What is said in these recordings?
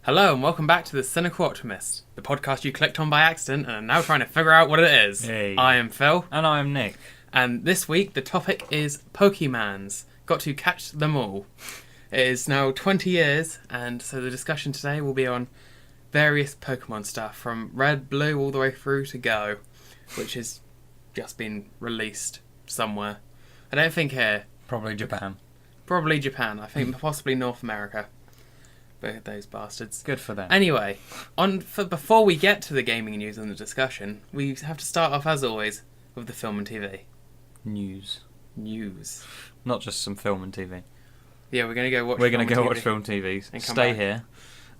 Hello and welcome back to the Cynical Optimist, the podcast you clicked on by accident and are now trying to figure out what it is. Hey. I am Phil. And I am Nick. And this week the topic is Pokemans. Got to catch them all. It is now 20 years, and so the discussion today will be on various Pokemon stuff, from Red, Blue, all the way through to Go, which has just been released somewhere. I don't think here. Probably Japan. Probably Japan. I think possibly North America. Those bastards. Good for them. Anyway, before we get to the gaming news and the discussion, we have to start off, as always, with the film and TV. News. Not just some film and TV. Yeah, we're going to go watch watch film and TV. Stay here.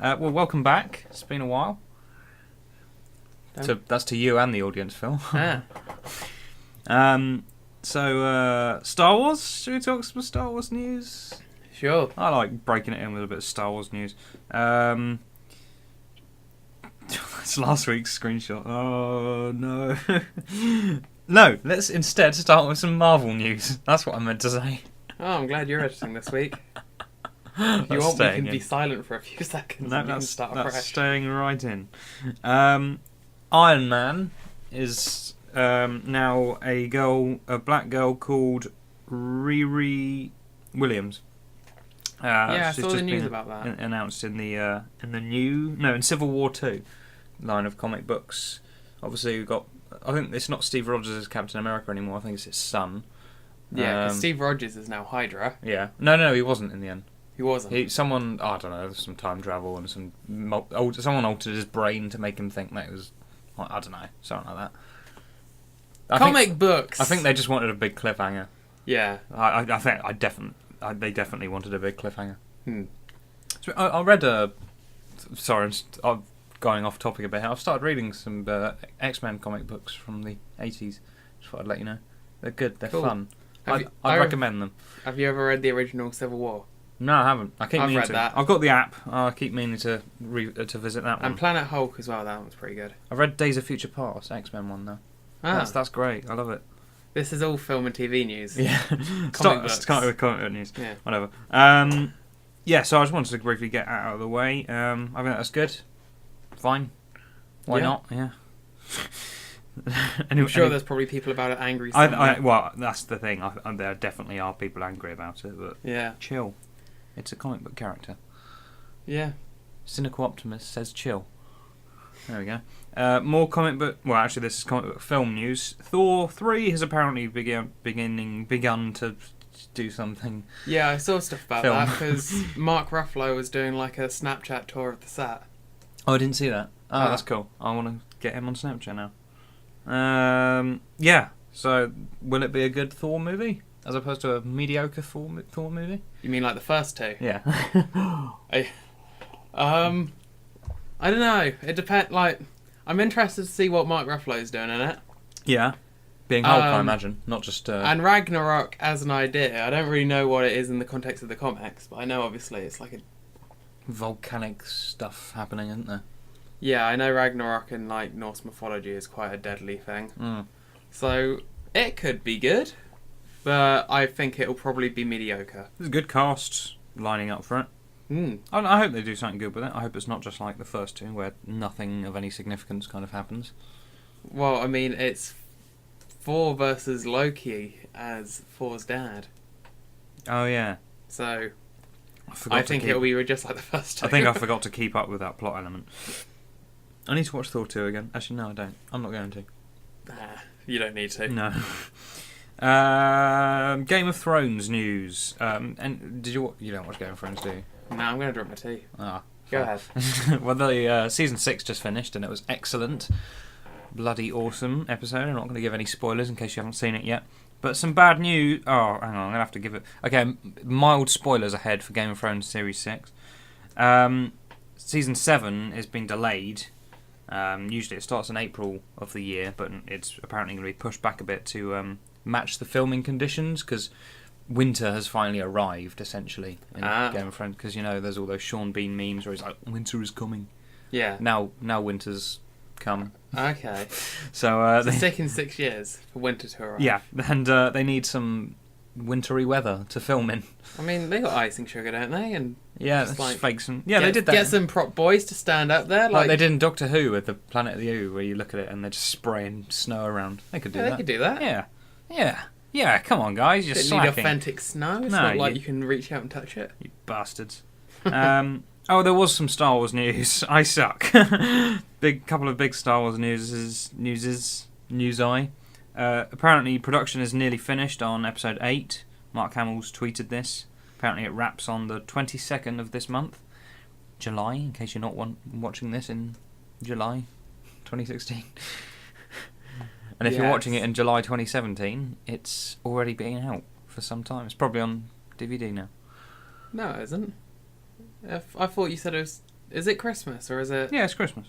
Well, welcome back. It's been a while. That's to you and the audience, Phil. Ah. Star Wars? Should we talk some Star Wars news? Sure. I like breaking it in with a bit of Star Wars news. That's last week's screenshot. Oh, no. No, let's instead start with some Marvel news. That's what I meant to say. Oh, I'm glad you're editing this week. If you want, we can be silent for a few seconds and you can start afresh. That's staying right in. Iron Man is now a black girl called Riri Williams. I saw the news about that. Announced in in Civil War 2 line of comic books. Obviously, we've got. I think it's not Steve Rogers as Captain America anymore. I think it's his son. Yeah, because Steve Rogers is now Hydra. Yeah. No, he wasn't in the end. He wasn't. Someone, I don't know, some time travel and someone altered his brain to make him think that it was, I don't know, something like that. Comic books. I think they just wanted a big cliffhanger. Yeah. They definitely wanted a big cliffhanger. So I read sorry, I'm going off topic a bit here. I've started reading some X-Men comic books from the 80s. Just thought I'd let you know. They're good. They're fun. I'd recommend them. Have you ever read the original Civil War? No, I haven't. I've read that. I've got the app. I keep meaning to visit that one. And Planet Hulk as well. That one's pretty good. I've read Days of Future Past, X-Men one though. That's great. I love it. This is all film and TV news. Yeah. Start with comic book news. Yeah. Whatever. So I just wanted to briefly get out of the way. I think that's good. Fine. Why not? Yeah. I'm sure there's probably people about it angry. Well, that's the thing. There definitely are people angry about it, but chill. It's a comic book character. Yeah. Cynical Optimist says chill. There we go. More comic book. Well, actually, this is comic book film news. Thor 3 has apparently begun to do something. Yeah, I saw stuff about that because Mark Ruffalo was doing like a Snapchat tour of the set. Oh, I didn't see that. Oh, that's cool. I want to get him on Snapchat now. Yeah. So, will it be a good Thor movie as opposed to a mediocre Thor movie? You mean like the first two? Yeah. I don't know. It depends. Like, I'm interested to see what Mark Ruffalo's doing in it. Yeah. Being Hulk, I imagine, not just. And Ragnarok as an idea. I don't really know what it is in the context of the comics, but I know obviously it's like a volcanic stuff happening, isn't there? Yeah, I know Ragnarok in like Norse mythology is quite a deadly thing. So it could be good, but I think it'll probably be mediocre. There's a good cast lining up for it. I hope they do something good with it. I hope it's not just like the first two, where nothing of any significance kind of happens. Well, I mean, it's Thor versus Loki as Thor's dad. Oh, yeah. So I think it'll be just like the first two. I think I forgot to keep up with that plot element. I need to watch Thor 2 again. Actually, no, I don't. I'm not going to. You don't need to. No. Game of Thrones news. And did you don't watch Game of Thrones, do you? No, I'm going to drink my tea. Go ahead. Well, the season 6 just finished, and it was excellent. Bloody awesome episode. I'm not going to give any spoilers in case you haven't seen it yet. But some bad news. Oh, hang on, I'm going to have to give it. Okay, mild spoilers ahead for Game of Thrones Series 6. Season 7 has been delayed. Usually it starts in April of the year, but it's apparently going to be pushed back a bit to match the filming conditions, because winter has finally arrived, essentially, in Game of Thrones. Because, there's all those Sean Bean memes where he's like, winter is coming. Yeah. Now winter's come. Okay. So it's taken 6 years for winter to arrive. Yeah, and they need some wintry weather to film in. I mean, they got icing sugar, don't they? And Yeah, just, that's fake some. Yeah, they did that. Get some prop boys to stand up there, like they did in Doctor Who with the Planet of the Ooh, where you look at it and they're just spraying snow around. They could do that. They could do that. Yeah. Come on, guys, you're slacking. Need authentic snow. It's not like you can reach out and touch it. You bastards. Oh, there was some Star Wars news. I suck. Couple of big Star Wars news. Apparently, production is nearly finished on Episode 8. Mark Hamill's tweeted this. Apparently, it wraps on the 22nd of this month, July. In case you're not watching this in July 2016. And if you're watching it in July 2017, it's already been out for some time. It's probably on DVD now. No, it isn't. I thought you said it was... Is it Christmas, or is it... Yeah, it's Christmas.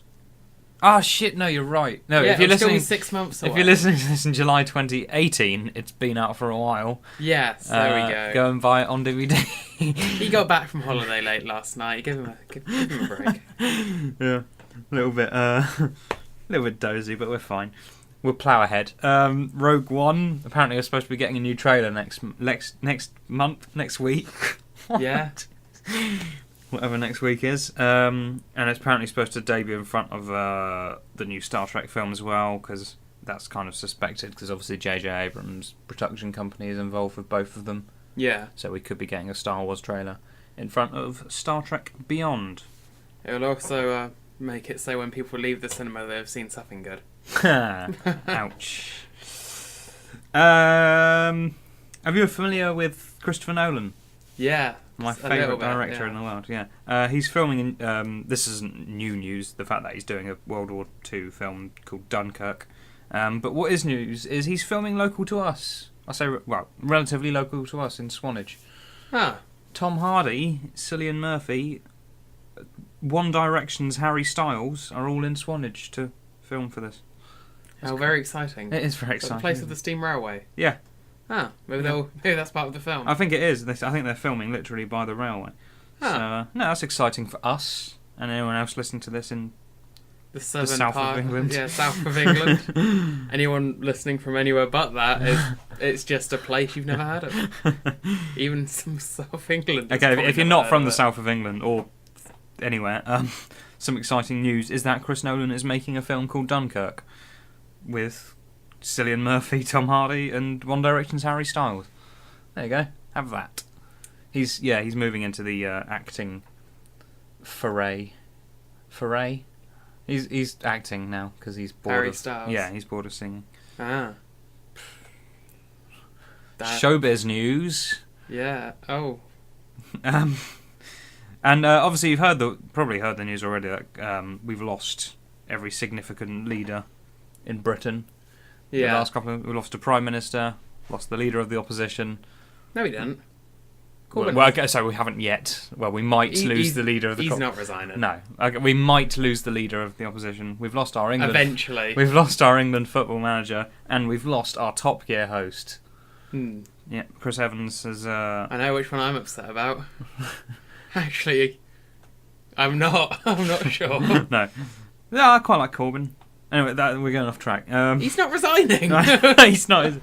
Ah, shit, no, you're right. No, yeah, if you're listening... 6 months away. If you're listening to this in July 2018, it's been out for a while. Yes, there we go. Go and buy it on DVD. He got back from holiday late last night. Give him a break. Yeah, a little bit dozy, but we're fine. We'll plough ahead. Rogue One, apparently we're supposed to be getting a new trailer next week. Yeah. Whatever next week is. And it's apparently supposed to debut in front of the new Star Trek film as well, because that's kind of suspected, because obviously J.J. Abrams' production company is involved with both of them. Yeah. So we could be getting a Star Wars trailer in front of Star Trek Beyond. It will also make it so when people leave the cinema they've seen something good. Ouch. Are you familiar with Christopher Nolan? Yeah. My favourite director in the world, yeah. He's filming, this isn't new news, the fact that he's doing a World War II film called Dunkirk. But what is news is he's filming local to us. I say, well, relatively local to us in Swanage. Ah. Tom Hardy, Cillian Murphy, One Direction's Harry Styles are all in Swanage to film for this. How very exciting. It is very exciting. The place of the steam railway. Yeah. Ah, maybe that's part of the film. I think it is. I think they're filming literally by the railway. So, no, that's exciting for us and anyone else listening to this in the southern south part of England. Yeah, south of England. Anyone listening from anywhere but that, it's just a place you've never heard of. Even some South England. Okay, if you're not from the south of England or anywhere, some exciting news is that Chris Nolan is making a film called Dunkirk with Cillian Murphy, Tom Hardy, and One Direction's Harry Styles. There you go. Have that. He's moving into the acting foray. Foray? He's acting now because he's bored Harry of... Styles. Yeah, he's bored of singing. Ah. Showbiz news. Yeah. Oh. And obviously you've probably heard the news already that we've lost every significant leader in Britain. Yeah. The last couple we lost a Prime Minister, lost the leader of the opposition. No, we didn't. Well, okay, so we haven't yet. Well, we might lose the leader of the... He's not resigning. No. Okay, we might lose the leader of the opposition. We've lost our England... Eventually. We've lost our England football manager, and we've lost our Top Gear host. Yeah, Chris Evans has... I know which one I'm upset about. Actually, I'm not. I'm not sure. No. Yeah, I quite like Corbyn. Anyway, we're going off track. He's not resigning. He's not.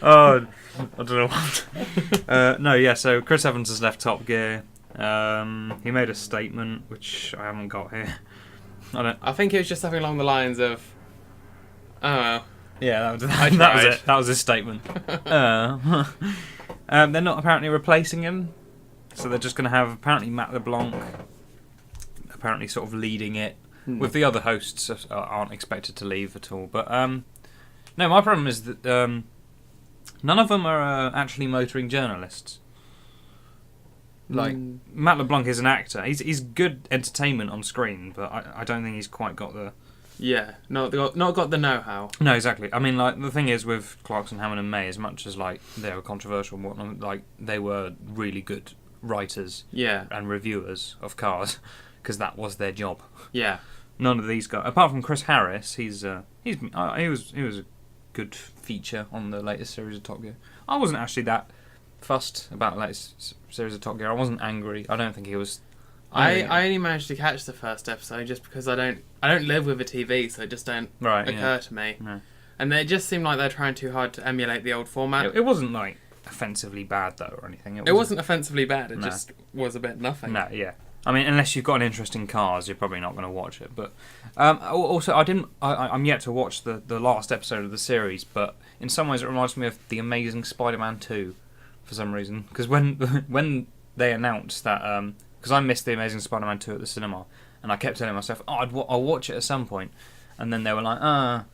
Oh, I don't know what. No, yeah. So Chris Evans has left Top Gear. He made a statement which I haven't got here. I think it was just something along the lines of, "Oh, yeah, that was it. That was his statement." They're not apparently replacing him, so they're just going to have apparently Matt LeBlanc, apparently sort of leading it. With the other hosts aren't expected to leave at all. But no, my problem is that none of them are actually motoring journalists. Like Matt LeBlanc is an actor. He's good entertainment on screen, but I don't think he's quite got the... Yeah, not got the know-how. No, exactly. I mean, like the thing is with Clarkson, Hammond and May, as much as like they were controversial and whatnot, like they were really good writers and reviewers of cars, because that was their job. Yeah. None of these guys, apart from Chris Harris, he was a good feature on the latest series of Top Gear. I wasn't actually that fussed about the latest series of Top Gear. I wasn't angry. I don't think he was. I only managed to catch the first episode just because I don't live with a TV, so it just don't occur to me. No. And it just seemed like they're trying too hard to emulate the old format. It wasn't like offensively bad though or anything. It wasn't offensively bad. It No. just was a bit nothing. No, yeah. I mean, unless you've got an interest in cars, you're probably not going to watch it. But also, I'm yet to watch the last episode of the series, but in some ways it reminds me of The Amazing Spider-Man 2 for some reason. Because when they announced that, because I missed The Amazing Spider-Man 2 at the cinema, and I kept telling myself, I'll watch it at some point. And then they were like,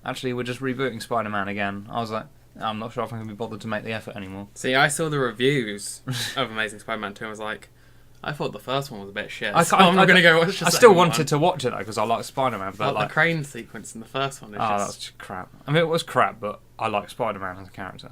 actually, we're just rebooting Spider-Man again. I was like, I'm not sure if I'm going to be bothered to make the effort anymore. See, I saw the reviews of Amazing Spider-Man 2 and was like, I thought the first one was a bit shit. I'm not going to go watch the second I still one. wanted to watch it though because I like Spider-Man, but the crane sequence in the first one is that's just crap. I mean, it was crap, but I like Spider-Man as a character.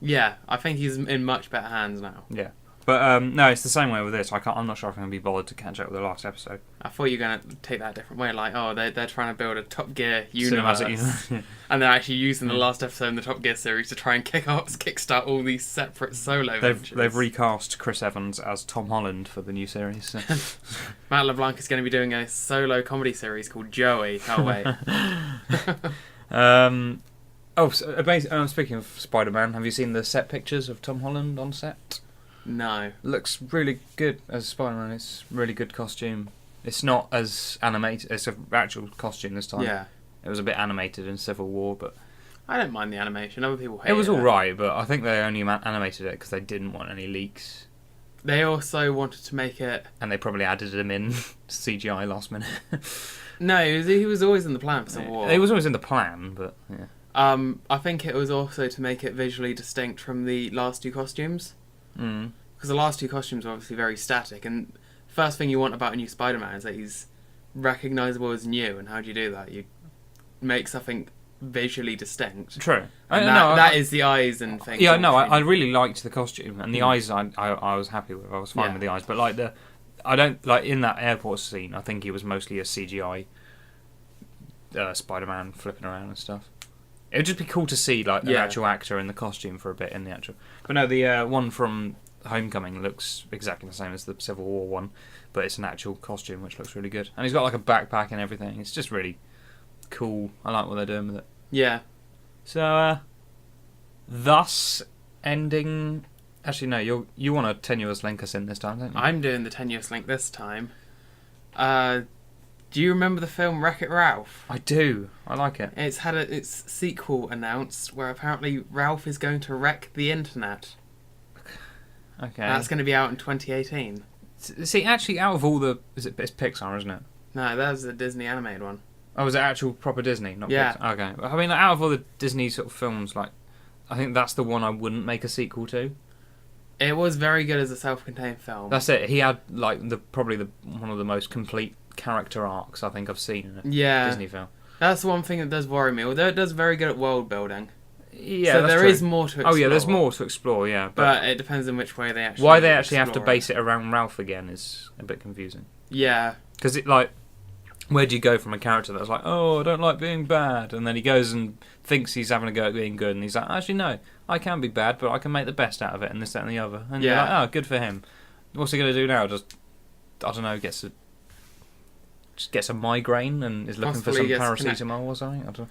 Yeah, I think he's in much better hands now. Yeah, but no, it's the same way with this. I'm not sure if I'm going to be bothered to catch up with the last episode. I thought you were going to take that a different way, like, they're trying to build a Top Gear universe, Yeah. and they're actually using the last episode in the Top Gear series to try and kickstart all these separate solo ventures. They've recast Chris Evans as Tom Holland for the new series. So. Matt LeBlanc is going to be doing a solo comedy series called Joey. Can't wait. Speaking of Spider-Man, have you seen the set pictures of Tom Holland on set? No. Looks really good as Spider-Man. It's really good costume. It's not as animated. It's an actual costume this time. Yeah. It was a bit animated in Civil War, but I don't mind the animation. Other people hate it. It was alright, but I think they only animated it because they didn't want any leaks. They also wanted to make it... And they probably added him in CGI last minute. No, he was always in the plan for Civil War. He was always in the plan, but yeah. I think it was also to make it visually distinct from the last two costumes. Because the last two costumes are obviously very static, and first thing you want about a new Spider-Man is that he's recognisable as new, and how do you do that? You make something visually distinct. True. And that is the eyes and things. Yeah, no, I really liked the costume, and the eyes I was happy with. I was fine with the eyes, but like I don't like in that airport scene. I think he was mostly a CGI Spider-Man flipping around and stuff. It would just be cool to see like an actual actor in the costume for a bit in the actual. But no, the one from Homecoming looks exactly the same as the Civil War one, but it's an actual costume which looks really good, and he's got like a backpack and everything. It's just really cool. I like what they're doing with it. Yeah. So, thus ending. Actually, no. You want a tenuous link us in this time, don't you? I'm doing the tenuous link this time. Do you remember the film Wreck-It Ralph? I do. I like it. It's had its sequel announced, where apparently Ralph is going to wreck the internet. Okay. That's going to be out in 2018. See, actually, out of all the... It's Pixar, isn't it? No, that was the Disney animated one. Oh, was it actual proper Disney? Not Pixar? Okay. I mean, out of all the Disney sort of films, like, I think that's the one I wouldn't make a sequel to. It was very good as a self-contained film. That's it. He had, like, probably one of the most complete character arcs I think I've seen in a Disney film. That's one thing that does worry me, although it does very good at world building. Yeah, so that's there true. is more to explore. Oh yeah, there's more to explore, yeah. But it depends on which way they actually why they actually have to base it around Ralph again is a bit confusing. Yeah. Because it, like, where do you go from a character that's like, oh, I don't like being bad, and then he goes and thinks he's having a go at being good, and he's like, actually no, I can be bad, but I can make the best out of it, and this, that, and the other. And you're like, oh, good for him. What's he going to do now? Just, I don't know, gets a migraine and is looking Possibly for some paracetamol or something. I don't know.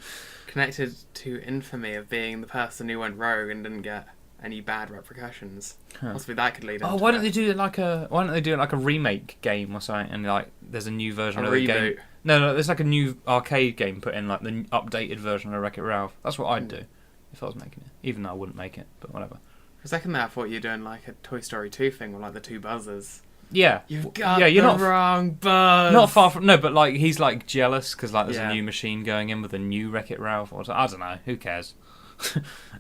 Connected to infamy of being the person who went rogue and didn't get any bad repercussions. Possibly that could lead. Oh, why don't they do it like a remake game or something? And like, there's a new version of the game. No, there's like a new arcade game put in, like the updated version of Wreck-It Ralph. That's what I'd do if I was making it, even though I wouldn't make it. But whatever. For a second there, I thought you were doing like a Toy Story 2 thing with like the two buzzers. Yeah, you've got the wrong buzz. Not far from but like he's like jealous because like there's a new machine going in with a new Wreck-It Ralph. Or I don't know. Who cares?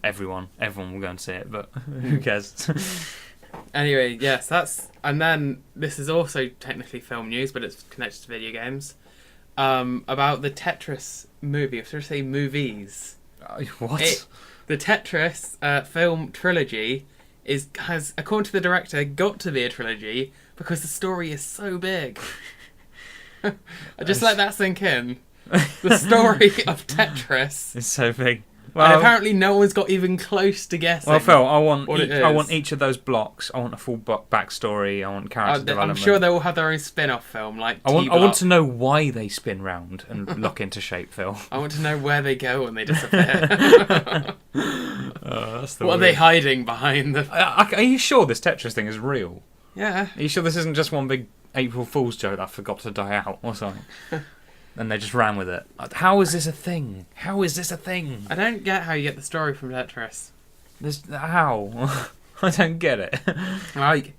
everyone will go and see it, but who cares? Anyway, yes, and then this is also technically film news, but it's connected to video games. About the Tetris movie. I was going to say movies. What? The Tetris film trilogy has, according to the director, got to be a trilogy because the story is so big. I just let that sink in. The story of Tetris is so big. Well, and apparently no one's got even close to guessing. well, Phil, I what want each of those blocks. I want a full backstory. I want character development. I'm sure they will have their own spin-off film, like I want to know why they spin round and lock into shape, Phil. I want to know where they go when they disappear. That's the What are they hiding behind the... Are you sure this Tetris thing is real? Yeah. Are you sure this isn't just one big April Fool's joke that forgot to die out or something? And they just ran with it. How is this a thing? How is this a thing? I don't get how you get the story from Tetris. How? I don't get it. Like,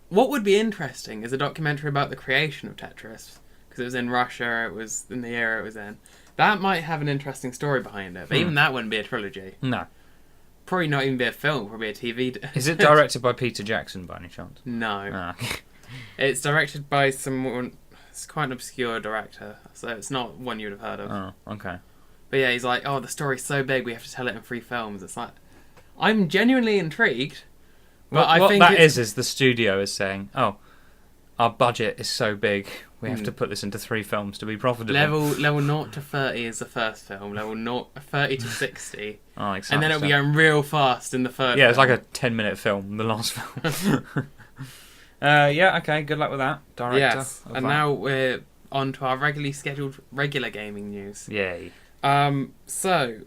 what would be interesting is a documentary about the creation of Tetris, because it was in Russia, it was in the era it was in. That might have an interesting story behind it, but even that wouldn't be a trilogy. No. Probably not even be a film, probably a TV. Is it directed by Peter Jackson by any chance? No. Ah. It's directed by someone... It's quite an obscure director, so it's not one you would have heard of. Oh, okay. But yeah, he's like, oh, the story's so big, we have to tell it in 3 films. It's like, I'm genuinely intrigued. But What that is the studio is saying, oh, our budget is so big, we have to put this into 3 films to be profitable. Level 0 to 30 is the first film, level 30 to 60. Oh, exactly. And then it'll be going real fast in the third Yeah, it's film. like a 10-minute film, the last film. Yeah, okay, good luck with that, director. Yes, and now we're on to our regular gaming news. Yay. So,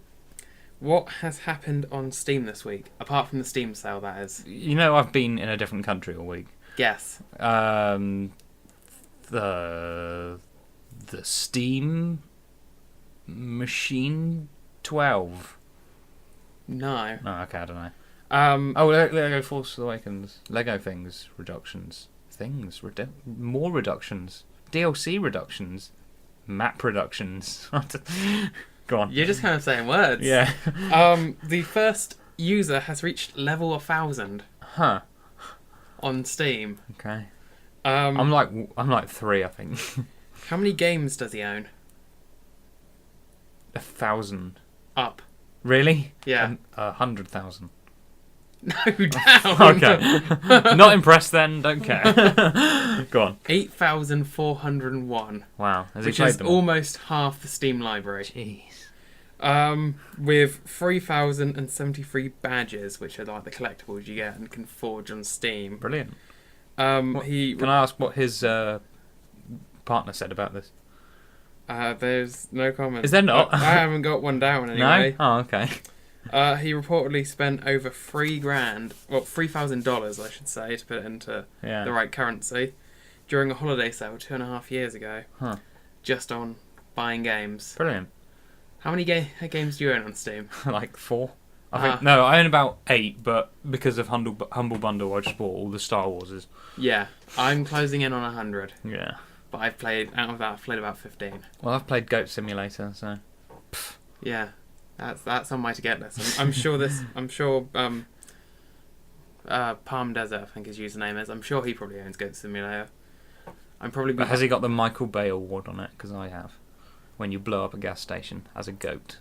what has happened on Steam this week? Apart from the Steam sale, that is. You know I've been in a different country all week. Yes. The Steam Machine 12. No. Oh, okay, I don't know. Lego Force Awakens. Lego things, reductions. More reductions. DLC reductions. Map reductions. Go on. You're just kind of saying words. Yeah. The first user has reached level 1,000. Huh. On Steam. Okay. I'm like 3, I think. How many games does he own? 1,000. Up. Really? Yeah. 100,000. No, down. Okay. Not impressed then, don't care. Go on. 8,401. Wow. Has he which played is them all? almost half the Steam library. Jeez. With 3,073 badges, which are like the collectibles you get and can forge on Steam. Brilliant. Can I ask what his partner said about this? There's no comment. Is there not? I haven't got one down anyway. No? Oh, okay. He reportedly spent over $3,000, I should say, to put it into the right currency, during a holiday sale 2.5 years ago. Huh. Just on buying games. Brilliant. How many games do you own on Steam? Like 4. I think no, I own about 8, but because of Humble Bundle, I just bought all the Star Warses. Yeah, I'm closing in on 100. Yeah. But I've played about 15. Well, I've played Goat Simulator, so. Yeah. That's on my to get list. I'm sure Palm Desert, I think his username is. I'm sure he probably owns Goat Simulator. But has he got the Michael Bay award on it? Because I have. When you blow up a gas station as a goat.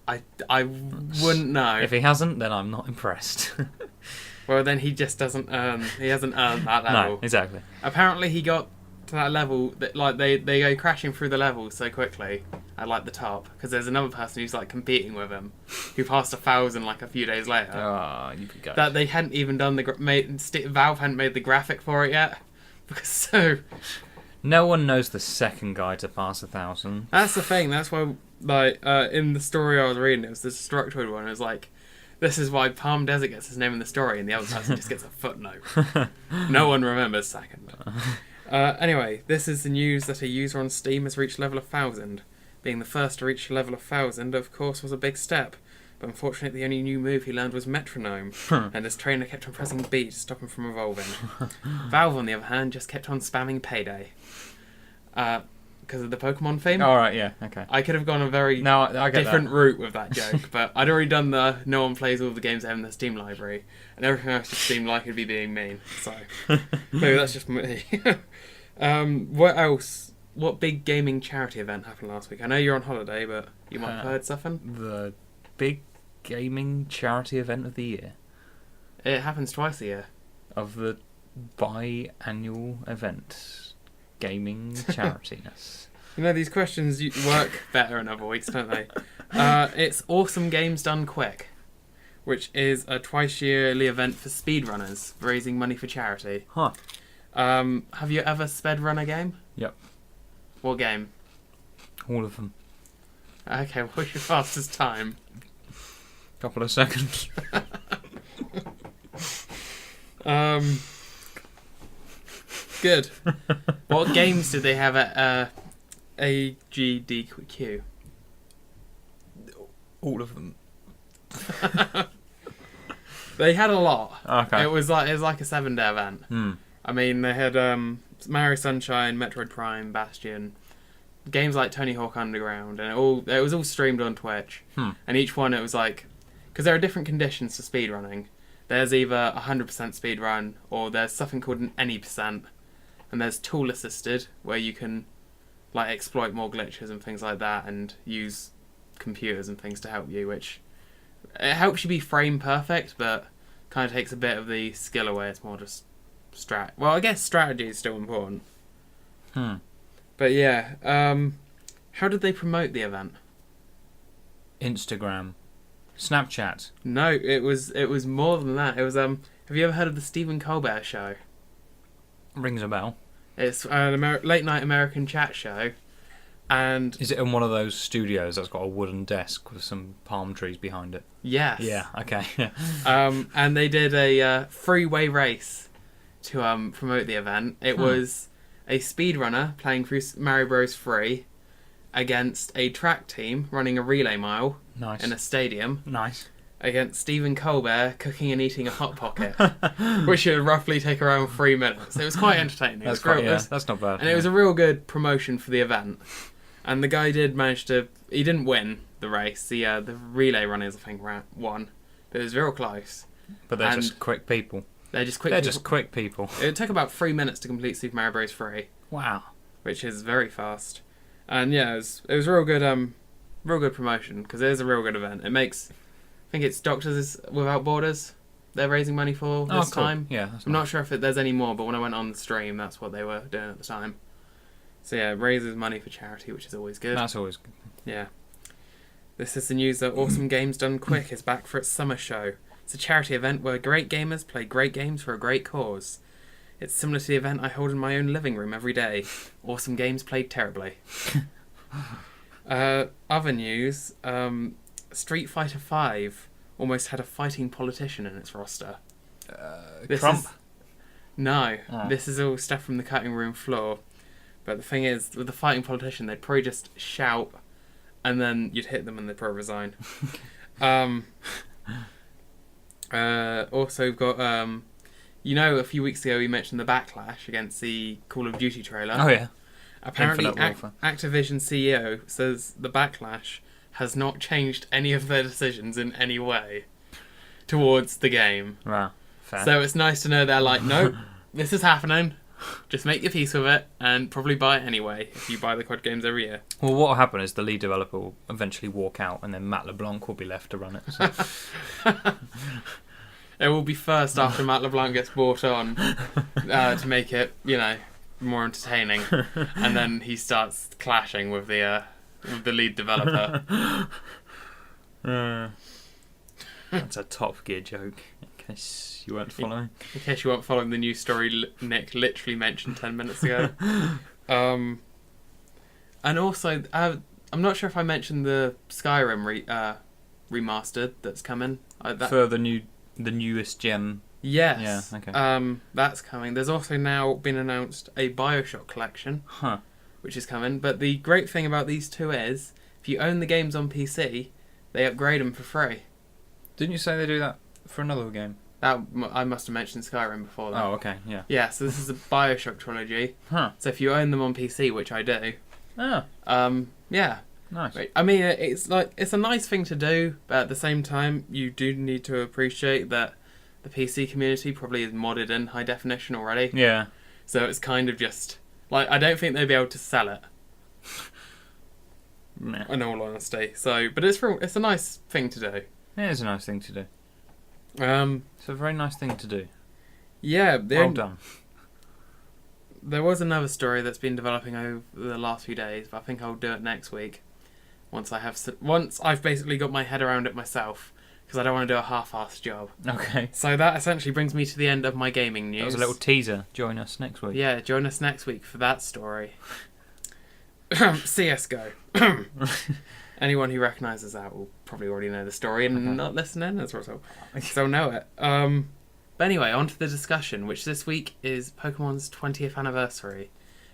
I wouldn't know. If he hasn't, then I'm not impressed. Well, then he just doesn't earn. He hasn't earned that level. No, exactly. Apparently, he got to that level that like they go crashing through the levels so quickly at like the top because there's another person who's like competing with him who passed 1,000 like a few days later. Oh, you could go. That they hadn't even done Valve hadn't made the graphic for it yet because so. No one knows the second guy to pass 1,000. That's the thing. That's why, like, in the story I was reading, it was the Destructoid one. It was like, this is why Palm Desert gets his name in the story, and the other person just gets a footnote. No one remembers second. Anyway, this is the news that a user on Steam has reached level 1,000. Being the first to reach level 1,000, of course, was a big step. But unfortunately, the only new move he learned was Metronome, and his trainer kept on pressing B to stop him from evolving. Valve, on the other hand, just kept on spamming Payday. Because of the Pokemon theme. Oh, right, yeah, okay. I could have gone a very different route with that joke, but I'd already done the no one plays all the games they have in their Steam library, and everything else just seemed like it'd be being mean, so maybe that's just me. What else? What big gaming charity event happened last week? I know you're on holiday, but you might have heard something. The big gaming charity event of the year. It happens twice a year. Of the biannual event. Gaming charitiness. You know, these questions work better in other weeks, don't they? It's Awesome Games Done Quick, which is a twice-yearly event for speedrunners, raising money for charity. Huh. Have you ever sped run a game? Yep. What game? All of them. Okay, what's your fastest time? Couple of seconds. Good. What games did they have at AGDQ? All of them. They had a lot. Okay. It was like a 7-day event. I mean, they had Mario Sunshine, Metroid Prime, Bastion, games like Tony Hawk Underground, and it was all streamed on Twitch. And each one, it was like, because there are different conditions for speedrunning. There's either 100% speedrun, or there's something called an any percent, and there's tool assisted, where you can like exploit more glitches and things like that, and use computers and things to help you, which it helps you be frame perfect, but kind of takes a bit of the skill away. It's more just well, I guess strategy is still important. But yeah, how did they promote the event? Instagram. Snapchat. No, it was more than that. It was have you ever heard of the Stephen Colbert Show? Rings a bell. It's an late night American chat show, and is it in one of those studios that's got a wooden desk with some palm trees behind it? Yes. Yeah. Okay. And they did a freeway race to promote the event. It was a speedrunner playing through Mario Bros. 3 against a track team running a relay mile in a stadium. Nice. Against Stephen Colbert cooking and eating a Hot Pocket, which should roughly take around 3 minutes. It was quite entertaining. That's not bad. And it was a real good promotion for the event. And the guy did manage to... He didn't win the race. The relay runners, I think, won. But it was real close. But they're just quick people. They're just quick people. It took about 3 minutes to complete Super Mario Bros. 3. Wow. Which is very fast. And yeah, it was real good promotion, because it is a real good event. It makes... I think it's Doctors Without Borders they're raising money for this time. Yeah, I'm not sure if there's any more, but when I went on the stream, that's what they were doing at the time. So yeah, it raises money for charity, which is always good. That's always good. Yeah. This is the news that Awesome Games Done Quick is back for its summer show. It's a charity event where great gamers play great games for a great cause. It's similar to the event I hold in my own living room every day. Awesome games played terribly. Other news, Street Fighter V almost had a fighting politician in its roster. Trump? No, this is all stuff from the cutting room floor. But the thing is, with the fighting politician, they'd probably just shout, and then you'd hit them and they'd probably resign. Also, we've got, a few weeks ago we mentioned the backlash against the Call of Duty trailer. Oh, yeah. Apparently, Activision CEO says the backlash has not changed any of their decisions in any way towards the game. Wow, fair. So it's nice to know they're like, nope, this is happening. Just make your peace with it and probably buy it anyway if you buy the COD games every year. Well, what will happen is the lead developer will eventually walk out and then Matt LeBlanc will be left to run it. So. It will be first after Matt LeBlanc gets brought on to make it, more entertaining. And then he starts clashing with the lead developer. That's a Top Gear joke, in case you weren't following. In case you weren't following the news story Nick literally mentioned 10 minutes ago. And also, I'm not sure if I mentioned the Skyrim remastered that's coming. For the newest gen. Yes. Yeah, okay. That's coming. There's also now been announced a BioShock collection. Which is coming. But the great thing about these two is, if you own the games on PC, they upgrade them for free. Didn't you say they do that for another game? I must have mentioned Skyrim before that. Oh, okay, yeah. Yeah, so this is a BioShock trilogy. So if you own them on PC, which I do. Yeah. Nice. I mean, it's a nice thing to do, but at the same time, you do need to appreciate that the PC community probably is modded in high definition already. Yeah. So it's kind of just... I don't think they'd be able to sell it. Nah. In all honesty. So, but it's a nice thing to do. It is a nice thing to do. It's a very nice thing to do. Yeah. Well done. there was another story that's been developing over the last few days, but I think I'll do it next week. Once I've basically got my head around it myself, because I don't want to do a half-assed job. Okay. So that essentially brings me to the end of my gaming news. That was a little teaser. Join us next week. Yeah, join us next week for that story. CS:GO. Anyone who recognises that will probably already know the story and not listening, as well, so they'll know it. But anyway, on to the discussion, which this week is Pokemon's 20th anniversary.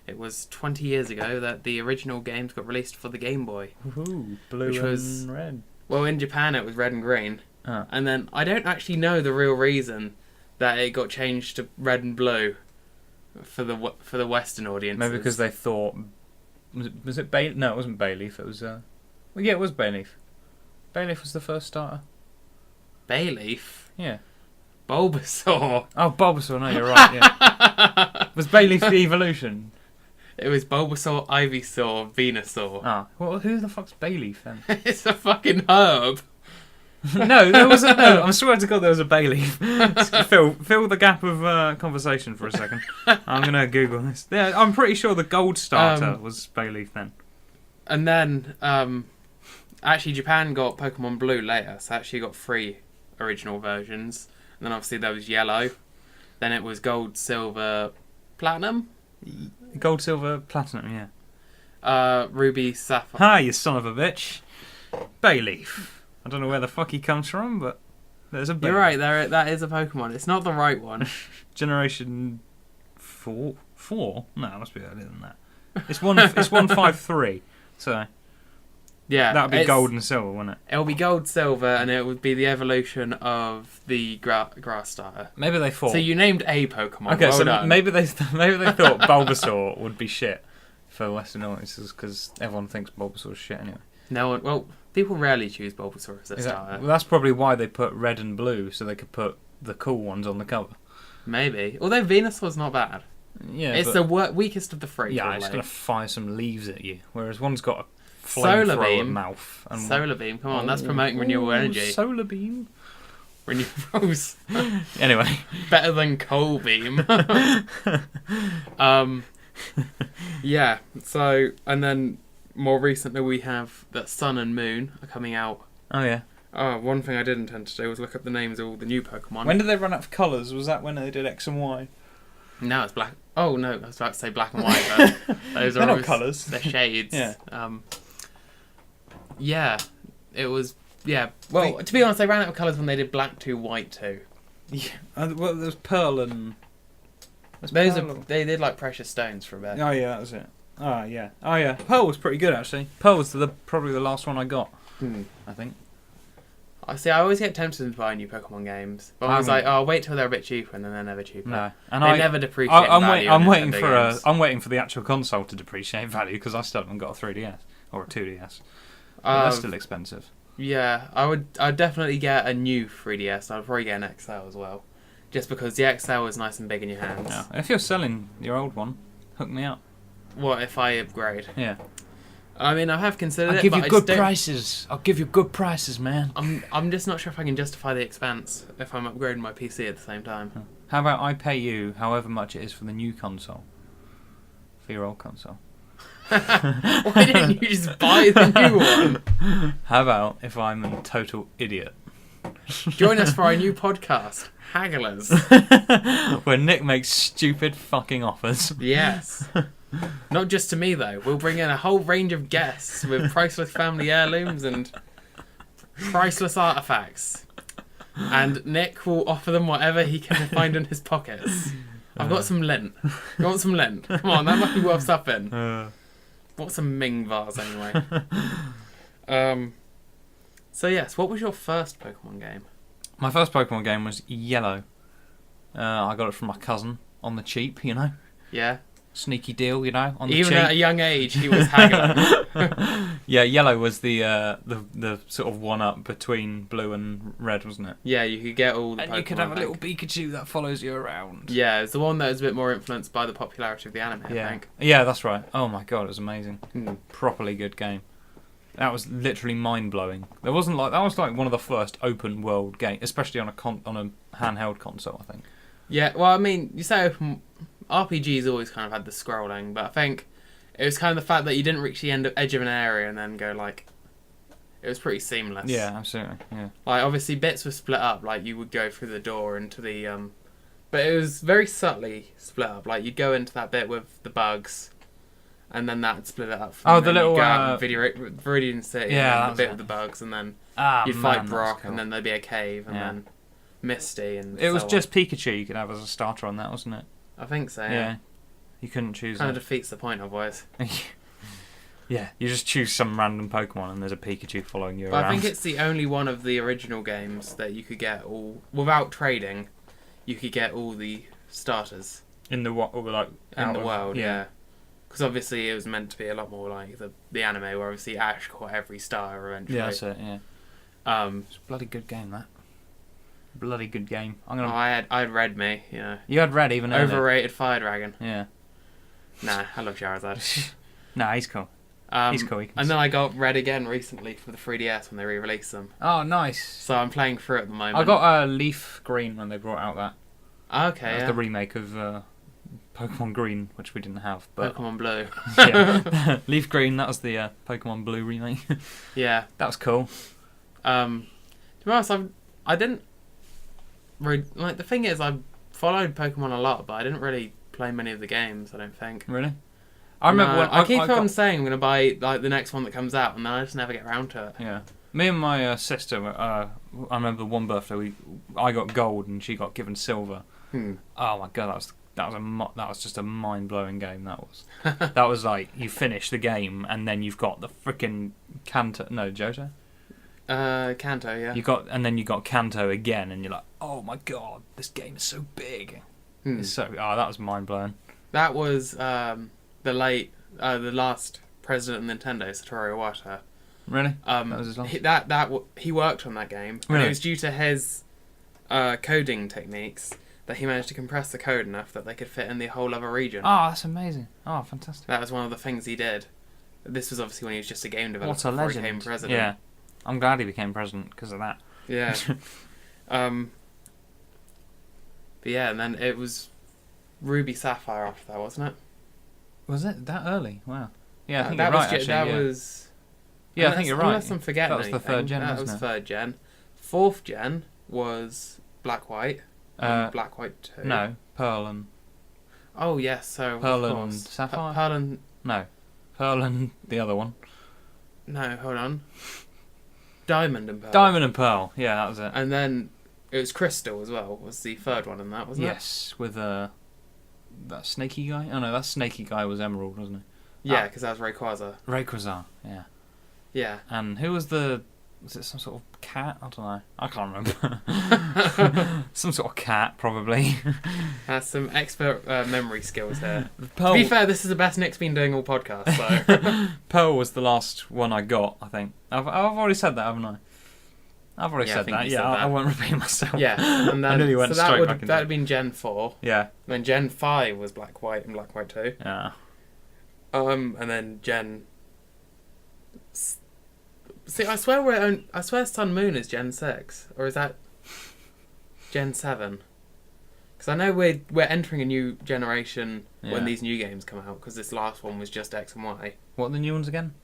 It was 20 years ago that the original games got released for the Game Boy. Woohoo, blue and red. Well, in Japan it was red and green. Oh. And then I don't actually know the real reason that it got changed to red and blue for the Western audience. Maybe because they thought... Was it Bay? No, it wasn't Bayleaf. It was... Well, yeah, it was Bayleaf. Bayleaf was the first starter. Bayleaf? Yeah. Bulbasaur. Oh, Bulbasaur. No, you're right, yeah. Was Bayleaf the evolution? It was Bulbasaur, Ivysaur, Venusaur. Ah, well, who the fuck's Bayleaf then? It's a fucking herb. No, there wasn't. No, I swear to God, there was a Bayleaf. Fill the gap of conversation for a second. I'm gonna Google this. Yeah, I'm pretty sure the gold starter was Bayleaf then. And then, actually, Japan got Pokemon Blue later, so actually got 3 original versions. And then obviously there was Yellow. Then it was Gold, Silver, Platinum. Gold, Silver, Platinum, yeah. Ruby, Sapphire. Hi, you son of a bitch. Bayleaf. I don't know where the fuck he comes from, but there's a Bayleaf. You're right, that is a Pokemon. It's not the right one. Generation 4? 4? No, it must be earlier than that. It's 153, so... Yeah, that would be Gold and Silver, wouldn't it? It'll be Gold, Silver, and it would be the evolution of the grass starter. Maybe they thought... So you named a Pokemon. Okay, well so done. maybe they thought Bulbasaur would be shit for Western audiences because everyone thinks Bulbasaur's shit anyway. No one... Well, people rarely choose Bulbasaur as their starter. Well, that's probably why they put red and blue, so they could put the cool ones on the cover. Maybe. Although Venusaur's not bad. Yeah, it's the weakest of the 3. Yeah, it's going to fire some leaves at you, whereas one's got a Solar Beam. mouth. And Solar Beam, come on, that's promoting renewable energy. Solar Beam. Renewables. Anyway. Better than Coal Beam. Yeah, so, and then more recently we have that Sun and Moon are coming out. Oh, yeah. Oh, one thing I did intend to do was look up the names of all the new Pokemon. When did they run out of colours? Was that when they did X and Y? No, it's black. Oh, no, I was about to say black and white, but those are they're not colours. They're shades. Yeah. Yeah, it was. Yeah, well, to be honest, they ran out of colours when they did Black 2, White 2. Yeah, well, there's Pearl and. They did like Precious Stones for a bit. Oh yeah, that was it. Oh yeah, Pearl was pretty good actually. Pearl was probably the last one I got. I think. I see. I always get tempted to buy new Pokemon games, but I was like, "Oh, I'll wait till they're a bit cheaper," and then they're never cheaper. No, and they never depreciate. I'm waiting for the actual console to depreciate value because I still haven't got a 3DS or a 2DS. They're still expensive. Yeah, I'd definitely get a new 3DS. I'd probably get an XL as well, just because the XL is nice and big in your hands. Yeah. If you're selling your old one, hook me up. What if I upgrade? Yeah. I mean, I have considered it. I'll give you good prices. I'll give you good prices, man. I'm just not sure if I can justify the expense if I'm upgrading my PC at the same time. How about I pay you however much it is for the new console? For your old console. Why didn't you just buy the new one? How about if I'm a total idiot? Join us for our new podcast, Hagglers. Where Nick makes stupid fucking offers. Yes. Not just to me, though. We'll bring in a whole range of guests with priceless family heirlooms and priceless artefacts. And Nick will offer them whatever he can find in his pockets. I've got some lint. You want some lint? Come on, that might be worth something. What's a Ming vase, anyway? So, yes, what was your first Pokemon game? My first Pokemon game was Yellow. I got it from my cousin on the cheap, you know. Yeah. Sneaky deal, you know, on the cheap. Even at a young age, he was haggling. Yeah, Yellow was the sort of one-up between Blue and Red, wasn't it? Yeah, you could get all the and Pokemon, you could have a little Pikachu that follows you around. Yeah, it's the one that was a bit more influenced by the popularity of the anime, I think. Yeah, that's right. Oh my god, it was amazing. Properly good game. That was literally mind-blowing. That was like one of the first open-world games, especially on a handheld console, I think. Yeah, well, I mean, you say RPGs always kind of had the scrolling, but I think it was kind of the fact that you didn't reach the edge of an area and then go like. It was pretty seamless. Yeah, absolutely. Yeah. Like obviously bits were split up. Like you would go through the door into the but it was very subtly split up. Like you'd go into that bit with the bugs, and then that'd split it up. The little go out in Viridian City. Yeah, and then the bit with the bugs, and then you'd man, fight Brock, cool. and then there'd be a cave, and then Misty, and it was so just Pikachu you could have as a starter on that, wasn't it? I think so. Yeah. You couldn't choose. Kind of defeats the point otherwise. Yeah, you just choose some random Pokemon and there's a Pikachu following you But around. I think it's the only one of the original games that you could get all without trading. You could get all the starters in the what, like in the world, yeah. Because obviously it was meant to be a lot more like the anime, where obviously Ash caught every star eventually. Yeah, that's it. Yeah. It's a bloody good game, that. Bloody good game. I had Red Me, you know. You had Red even earlier. Overrated Fire Dragon. Yeah. Nah, I love Charizard. Nah, he's cool. He's cool. And then I got Red again recently for the 3DS when they re-released them. Oh, nice. So I'm playing through it at the moment. I got Leaf Green when they brought out that. Okay, That was the remake of Pokemon Green, which we didn't have. But Pokemon Blue. yeah. Leaf Green, that was the Pokemon Blue remake. Yeah. That was cool. To be honest, I didn't really... Like, the thing is, I followed Pokemon a lot, but I didn't really play many of the games, I don't think. Really? I remember when I keep on saying I'm going to buy like the next one that comes out, and then I just never get around to it. Yeah. Me and my sister, I remember one birthday, I got gold and she got given silver. Oh my god, that was just a mind-blowing game. That was like you finish the game and then you've got the freaking Johto. Kanto, yeah. You got Kanto again, and you're like, oh my god, this game is so big. It's that was mind-blowing. That was the last president of Nintendo, Satoru Iwata. Really? That was his last? He worked on that game. Really? And it was due to his coding techniques that he managed to compress the code enough that they could fit in the whole other region. Oh, that's amazing. Oh, fantastic. That was one of the things he did. This was obviously when he was just a game developer What a before legend. he became president. Yeah. I'm glad he became president because of that. Yeah. But yeah, and then it was Ruby Sapphire after that, wasn't it? Was it that early? Wow. Yeah, I think that you're right, actually. Was... Yeah, I think you're right. Unless I'm forgetting That was the third gen, That wasn't was it? third gen. Fourth gen was Black White. Black White 2. No, Pearl and... Oh, yes, so... Pearl of and course. Sapphire? Pearl and... No. Pearl and the other one. No, hold on. Diamond and Pearl. Diamond and Pearl. Yeah, that was it. And then it was Crystal as well, was the third one in that, wasn't it? Yes, with that snaky guy. Oh no, that snaky guy was Emerald, wasn't he? Yeah, because that was Rayquaza. Rayquaza, yeah. Yeah. And who was it some sort of cat? I don't know. I can't remember. Some sort of cat, probably. Has some expert memory skills here. Pearl... To be fair, this is the best Nick's been doing all podcasts, so... Pearl was the last one I got, I think. I've already said that, haven't I? I've already said that. Yeah, I won't repeat myself. Yeah, and then I nearly went straight back into that would have been Gen 4. Yeah. And then Gen 5 was Black White and Black White 2. Yeah. And then Gen... See, I swear Sun Moon is Gen 6. Or is that Gen 7? Because I know we're entering a new generation when these new games come out, because this last one was just X and Y. What are the new ones again?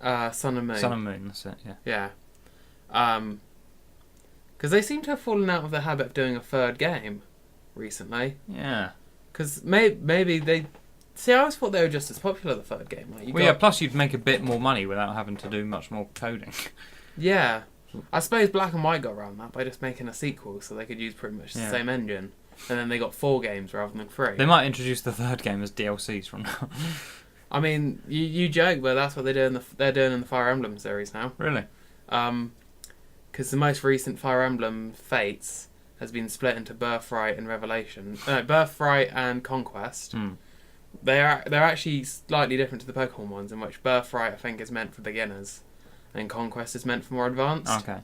Sun and Moon. Sun and Moon, that's it, yeah. Yeah. Because they seem to have fallen out of the habit of doing a third game recently. Yeah. Because maybe they... See, I always thought they were just as popular, the third game. Like, plus you'd make a bit more money without having to do much more coding. Yeah. I suppose Black and White got around that by just making a sequel so they could use pretty much the same engine. And then they got 4 games rather than 3. They might introduce the third game as DLCs from now. I mean, you joke, but that's what they're doing in the Fire Emblem series now. Really? Because the most recent Fire Emblem Fates has been split into Birthright and Revelation. No, Birthright and Conquest. They're actually slightly different to the Pokemon ones, in which Birthright I think is meant for beginners, and Conquest is meant for more advanced. Okay.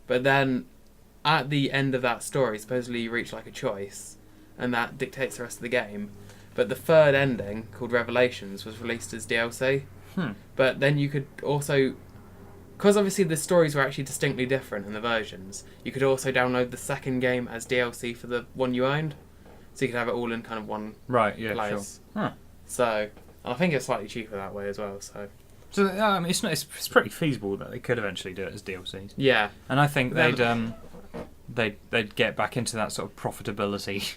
But then, at the end of that story, supposedly you reach like a choice, and that dictates the rest of the game. But the third ending, called Revelations, was released as DLC. But then you could also... Because obviously the stories were actually distinctly different in the versions, you could also download the second game as DLC for the one you owned. so you could have it all in kind of one Right, yeah, place. sure. Huh. So I think it's slightly cheaper that way as well. So it's pretty feasible that they could eventually do it as DLCs. yeah, And I think they'd get back into that sort of profitability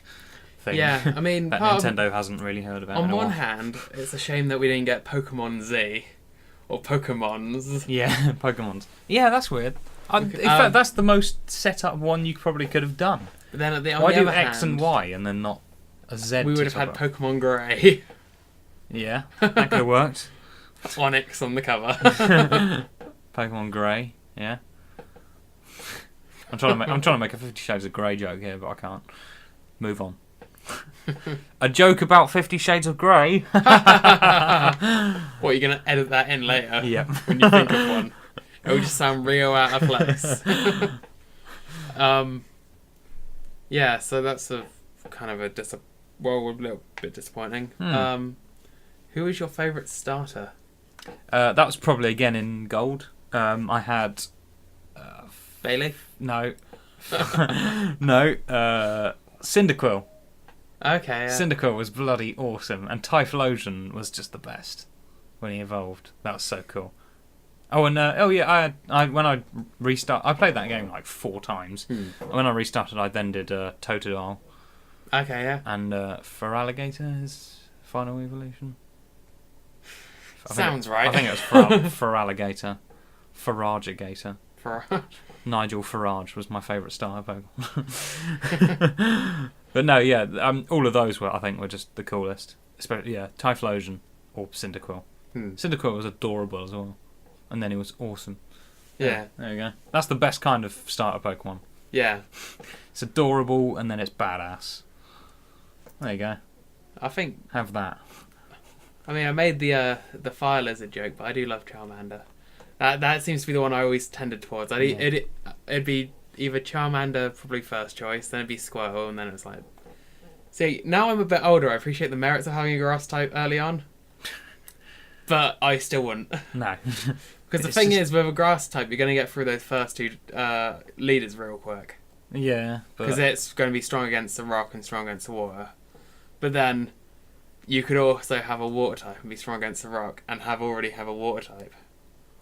thing. yeah. I mean, that Nintendo hasn't really heard about. On in a one while. hand, it's a shame that we didn't get Pokemon Z or Pokemons. Yeah, Pokemon's. Yeah, that's weird. In fact, that's the most set up one you probably could have done. But then on Why the do other X hand, and Y and then not a Z? we would to have had top up? Pokemon Grey. Yeah, that could have worked. Onyx on the cover. Pokemon Grey. Yeah. I'm trying to make a 50 Shades of Grey joke here, but I can't. Move on. A joke about 50 Shades of Grey. What, you're going to edit that in later? Yep. When you think of one. It will just sound real out of place. Yeah, so that's a kind of a little bit disappointing. Who is your favourite starter? That was probably again in gold. I had... Bailey? No. No. Cyndaquil. Okay, yeah. Cyndaquil was bloody awesome, and Typhlosion was just the best when he evolved. That was so cool. Oh, and I when I restart, I played that game like 4 times. When I restarted, I then did Totodile. Okay, yeah. And Feraligatr, his final evolution. Sounds right. I think it was Feraligatr. Faragigator. Nigel Farage was my favourite starter Pokemon. But no, yeah, all of those were just the coolest. Especially, yeah, Typhlosion or Cyndaquil. Cyndaquil was adorable as well. And then he was awesome. Yeah. There you go. That's the best kind of starter Pokemon. Yeah. It's adorable and then it's badass. There you go. I think... Have that. I mean, I made the fire lizard joke, but I do love Charmander. That seems to be the one I always tended towards. It'd be either Charmander, probably first choice, then it'd be Squirtle, and then it's like... See, now I'm a bit older, I appreciate the merits of having a grass type early on. But I still wouldn't. No. Because the thing is, with a grass type, you're going to get through those first 2 leaders real quick. Yeah. Because it's going to be strong against the rock and strong against the water. But then you could also have a water type and be strong against the rock and already have a water type.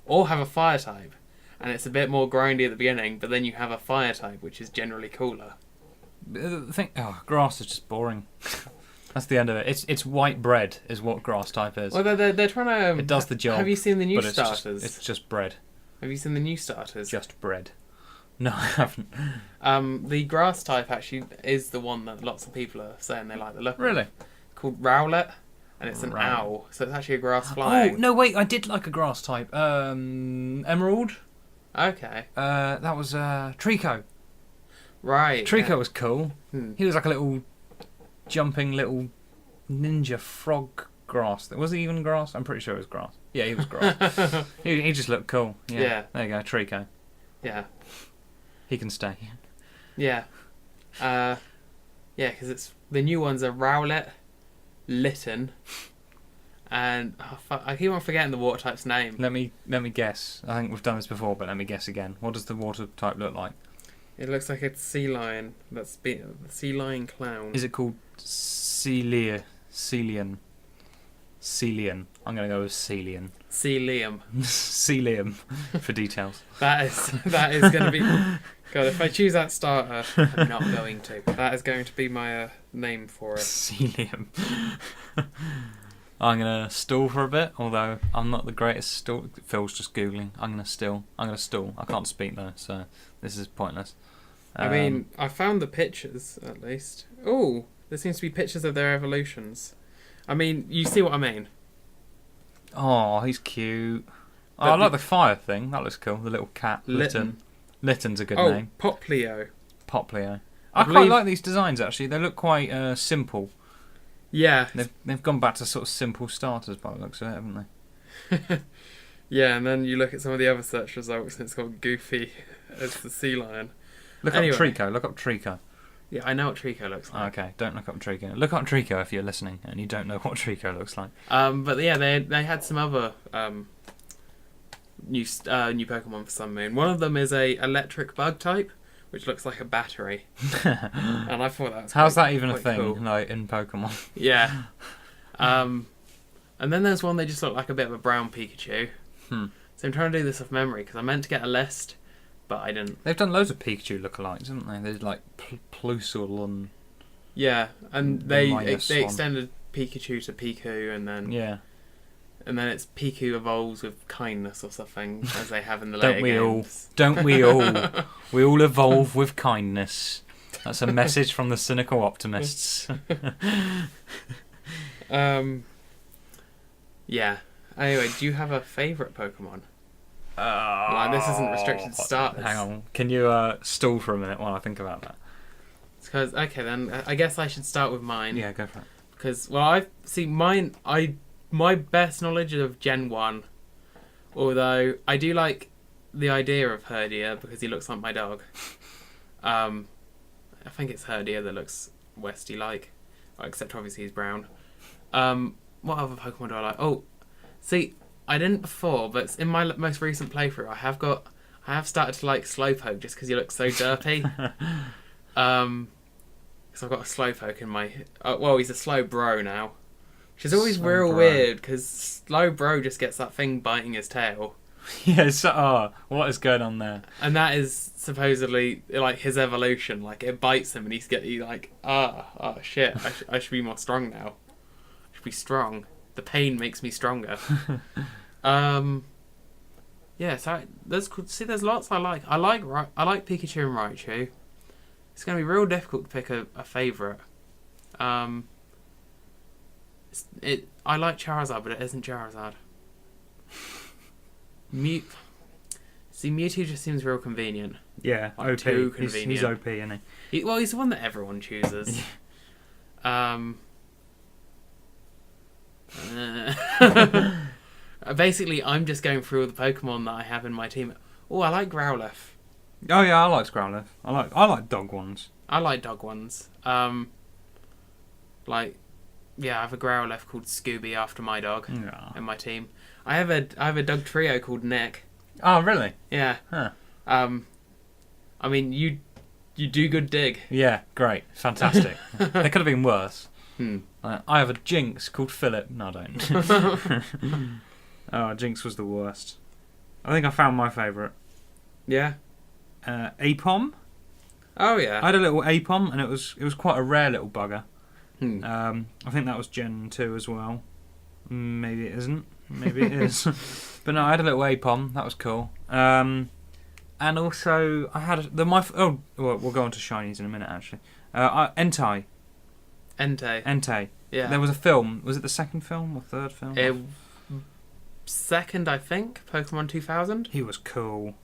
Or have a fire type. And it's a bit more grindy at the beginning, but then you have a fire type, which is generally cooler. Grass is just boring. That's the end of it. It's white bread is what grass type is. Well, they're trying to... it does the job. Have you seen the new but starters? It's just bread. Have you seen the new starters? Just bread. No, I haven't. The grass type actually is the one that lots of people are saying they like the look of. Really? Called Rowlet, and it's an owl, so it's actually a grass flying. Oh, no, wait, I did like a grass type. Emerald? Okay. That was Trico. Right. Trico was cool. Hmm. He was like a little jumping little ninja frog grass. Was he even grass? I'm pretty sure it was grass. Yeah, he was grass. he just looked cool. Yeah. There you go, Trico. Yeah. He can stay. Yeah. Yeah, because it's the new ones are Rowlet, Litten, and I keep on forgetting the water type's name. Let me guess. I think we've done this before, but let me guess again. What does the water type look like? It looks like a sea lion. Sea lion clown. Is it called Celian? Celian. I'm going to go with Celian. Celium. Celium for details. That is going to be... God, if I choose that starter, I'm not going to. That is going to be my name for it. Celium. I'm going to stall for a bit, although I'm not the greatest stall. Phil's just Googling. I'm going to stall. I can't speak though, so this is pointless. I mean, I found the pictures, at least. Oh, there seems to be pictures of their evolutions. I mean, you see what I mean? Oh, he's cute. Oh, I like the fire thing. That looks cool. The little cat. Litten. Litten's a good name. Oh, Poplio. I quite like these designs, actually. They look quite simple. Yeah. They've gone back to sort of simple starters by the looks of it, haven't they? Yeah, and then you look at some of the other search results and it's got Goofy as the sea lion. Look up Trico. Yeah, I know what Trico looks like. Okay, don't look up Trico. Look up Trico if you're listening and you don't know what Trico looks like. But yeah, they had some other new Pokemon for Sun Moon. One of them is a electric bug type, which looks like a battery. And I thought that was How's quite, that even a quite thing, cool. like, in Pokemon? Yeah. And then there's one that just looked like a bit of a brown Pikachu. So I'm trying to do this off memory, because I meant to get a list, but I didn't. They've done loads of Pikachu lookalikes, haven't they? There's like Plusle and... Yeah, and they minus one. extended Pikachu to Piku, and then it's Piku evolves with kindness or something, as they have in the later games. Don't we all? We all evolve with kindness. That's a message from the Cynical Optimists. Yeah. Anyway, do you have a favourite Pokemon? Like, this isn't restricted to starters. Hang on. Can you stall for a minute while I think about that? Because okay, then I guess I should start with mine. Yeah, go for it. Because my best knowledge of Gen 1, although I do like the idea of Herdier because he looks like my dog. I think it's Herdier that looks Westy-like, except obviously he's brown. What other Pokemon do I like? Oh, see, I didn't before, but in my most recent playthrough, I have started to like Slowpoke just because he looks so derpy. Because I've got a Slowpoke in my... well, he's a Slowbro now. Which is always real weird, because Slowbro just gets that thing biting his tail. Yes, what is going on there? And that is supposedly, like, his evolution. Like, it bites him, and he's like, shit, I should be more strong now. I should be strong. The pain makes me stronger. Yeah, so there's lots I like. I like Pikachu and Raichu. It's going to be real difficult to pick a favourite. I like Charizard, but it isn't Charizard. Mewtwo just seems real convenient. Yeah, like OP. Too convenient. He's OP, isn't he? Well, he's the one that everyone chooses. Basically, I'm just going through all the Pokemon that I have in my team. Oh, I like Growlithe. Oh yeah, I like Growlithe. I like dog ones. I like dog ones. I have a Growlithe called Scooby after my dog in my team. I have a dog trio called Nick. Oh really? Yeah. Huh. I mean, you do good dig. Yeah, great, fantastic. They could have been worse. I have a Jinx called Phillip. No, I don't. Oh, Jinx was the worst. I think I found my favourite. Yeah. Apom. Oh yeah. I had a little Apom, and it was quite a rare little bugger. I think that was Gen 2 as well. Maybe it isn't. Maybe it is. But no, I had a little Apom. That was cool. And also I had well, we'll go on to shinies in a minute actually. Entei. Yeah. There was a film. Was it the second film or third film? Second, I think. Pokemon 2000. He was cool.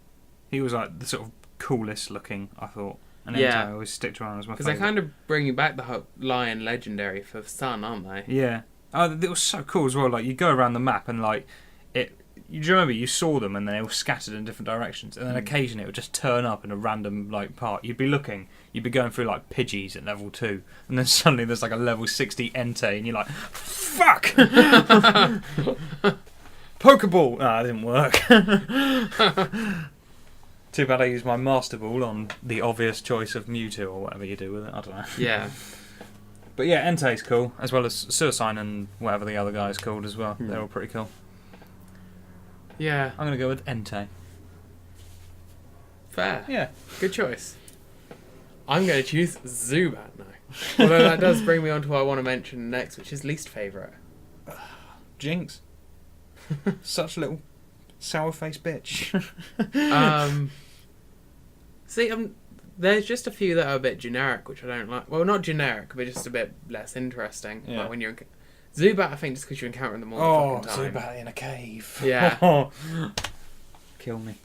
He was like the sort of coolest looking, I thought. And Yeah. Entei always sticked around as my Because they're favourite. kind of bringing back the Lion Legendary for Sun, aren't they? Yeah. Oh, it was so cool as well. Like, you go around the map and like it. You remember you saw them and then they were scattered in different directions, and then occasionally it would just turn up in a random like part. You'd be going through like Pidgeys at level 2, and then suddenly there's like a level 60 Entei, and you're like, fuck. Pokeball! Ah, that didn't work. Too bad I used my Master Ball on the obvious choice of Mewtwo or whatever you do with it. I don't know. Yeah. But yeah, Entei's cool, as well as Suicide and whatever the other guy's called as well. They're all pretty cool. Yeah. I'm going to go with Entei. Fair. Yeah. Good choice. I'm going to choose Zubat now. Although that does bring me on to what I want to mention next, which is least favourite. Jinx. Such a little sour-faced bitch. There's just a few that are a bit generic, which I don't like. Well, not generic, but just a bit less interesting. Yeah. Like when you're Zubat, I think, just because you encounter them all the fucking time. Zubat in a cave. Yeah. Kill me.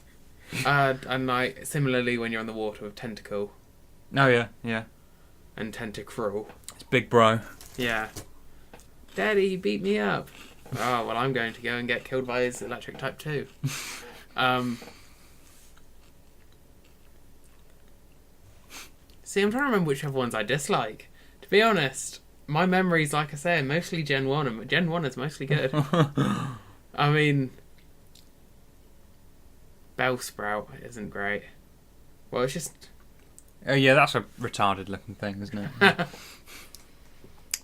And like similarly, when you're on the water with Tentacle Oh yeah, yeah. and Tentacruel. It's big bro. Yeah. Daddy, beat me up. Oh, well, I'm going to go and get killed by his electric type 2. See, I'm trying to remember which other ones I dislike. To be honest, my memories, like I say, are mostly Gen 1, and Gen 1 is mostly good. I mean, Bellsprout isn't great. Well, it's just... Oh yeah, that's a retarded looking thing, isn't it?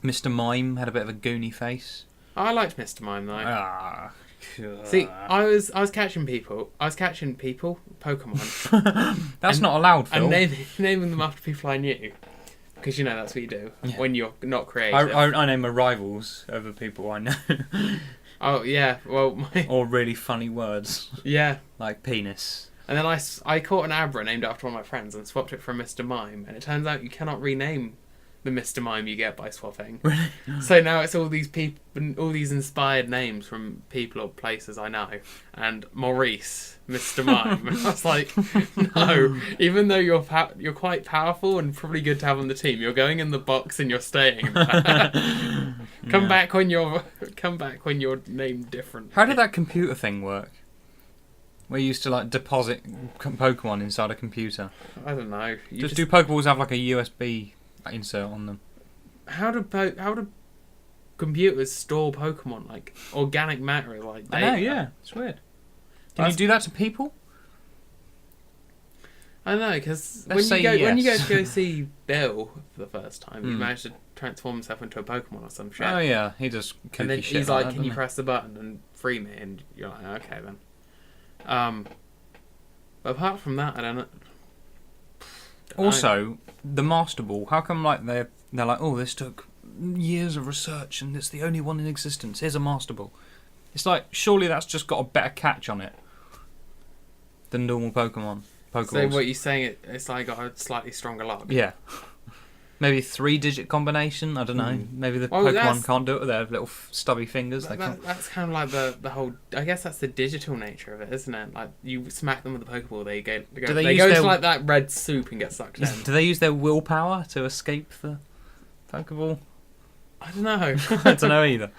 Mr. Mime had a bit of a goony face. I liked Mr. Mime though. Ah. See, I was catching people. I was catching people, Pokemon. That's not allowed, Phil. And naming them after people I knew. Because, you know, that's what you do when you're not creative. I name my rivals over people I know. Oh, yeah. Well, or really funny words. Yeah. Like penis. And then I caught an Abra named after one of my friends and swapped it for Mr. Mime. And it turns out you cannot rename the Mr. Mime you get by swapping. Really? So now it's all these people, all these inspired names from people or places I know. And Maurice, Mr. Mime. And I was like, no. Even though you're quite powerful and probably good to have on the team, you're going in the box and you're staying. Come back when you're named different. How did that computer thing work? Where you used to like deposit Pokemon inside a computer. I don't know. Do Pokeballs have like a USB insert on them? How do computers store Pokemon, like organic matter, like data? I know, yeah, it's weird. Can you do that to people? I don't know, because when you go to go see Phill for the first time, he managed to transform himself into a Pokemon or some shit. Oh yeah, he does. And then he's like, "Can you press the button and free me?" And you're like, "Okay then." But apart from that, I don't know. Also, the Master Ball. How come like they're like, oh, this took years of research and it's the only one in existence. Here's a Master Ball. It's like, surely that's just got a better catch on it than normal Pokeballs. So what you're saying, it's like got a slightly stronger lock. Yeah. Maybe 3-digit combination. I don't know. Maybe the Pokemon can't do it with their little stubby fingers. That's kind of like the whole. I guess that's the digital nature of it, isn't it? Like you smack them with the Pokeball, they go to like that red soup and get sucked in. Do they use their willpower to escape the Pokeball? I don't know. I don't know either.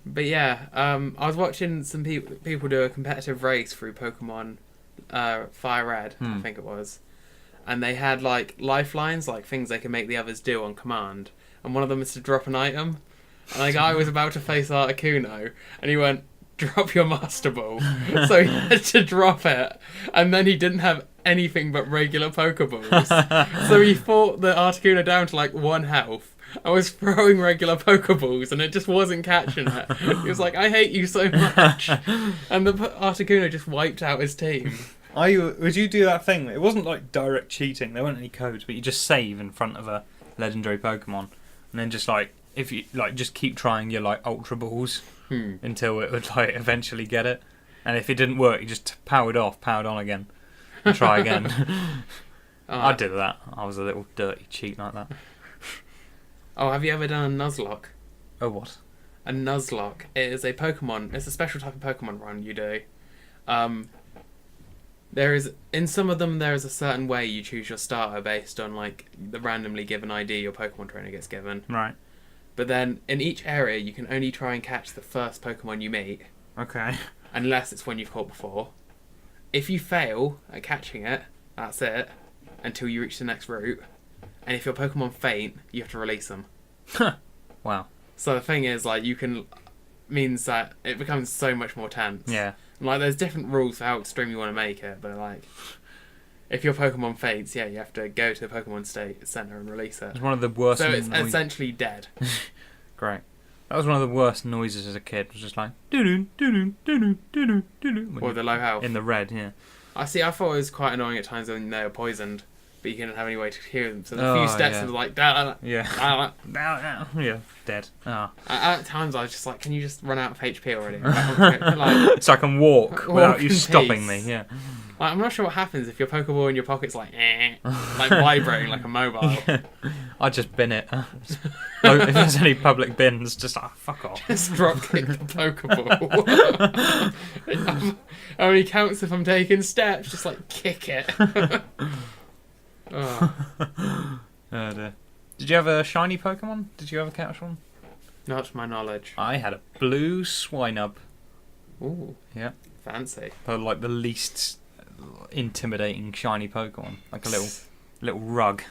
But yeah, I was watching some people do a competitive race through Pokemon Fire Red, I think it was. And they had like lifelines, like things they can make the others do on command. And one of them is to drop an item. And the guy was about to face Articuno, and he went, "Drop your Master Ball." So he had to drop it, and then he didn't have anything but regular Pokeballs. So he fought the Articuno down to like 1 health. I was throwing regular Pokeballs, and it just wasn't catching it. He was like, "I hate you so much," and the Articuno just wiped out his team. Would you do that thing? It wasn't like direct cheating. There weren't any codes, but you just save in front of a legendary Pokemon, and then just like if you like just keep trying your like Ultra Balls until it would like eventually get it, and if it didn't work, you just powered on again, and try again. I did that. I was a little dirty cheat like that. Oh, have you ever done a Nuzlocke? Oh, what? A Nuzlocke. It is a Pokemon. It's a special type of Pokemon run you do. In some of them, there is a certain way you choose your starter based on like the randomly given ID your Pokemon trainer gets given. Right. But then in each area, you can only try and catch the first Pokemon you meet. Okay. Unless it's one you've caught before. If you fail at catching it, that's it, until you reach the next route. And if your Pokemon faint, you have to release them. Wow. So the thing is, like, means that it becomes so much more tense. Yeah. Like, there's different rules for how extreme you want to make it, but like, if your Pokemon faints, you have to go to the Pokemon Center and release it. It's one of the worst. So it's essentially dead. Great. That was one of the worst noises as a kid. It was just like doo doo doo doo doo. Or the low health. In the red, yeah. I thought it was quite annoying at times when they were poisoned, but you didn't have any way to hear them. So the few steps was like yeah, dead. At times I was just like, can you just run out of HP already? Like, so I can walk without you stopping me. Yeah. Like, I'm not sure what happens if your Pokeball in your pocket's like vibrating like a mobile. Yeah. I'd just bin it. If there's any public bins, just fuck off. Just drop kick the Pokeball. Only counts if I'm taking steps. Just like kick it. Oh dear. Did you have a shiny Pokemon? Did you ever catch one? Not to my knowledge. I had a blue Swinub. Ooh. Yeah. Fancy. Like the least intimidating shiny Pokemon. Like a little rug.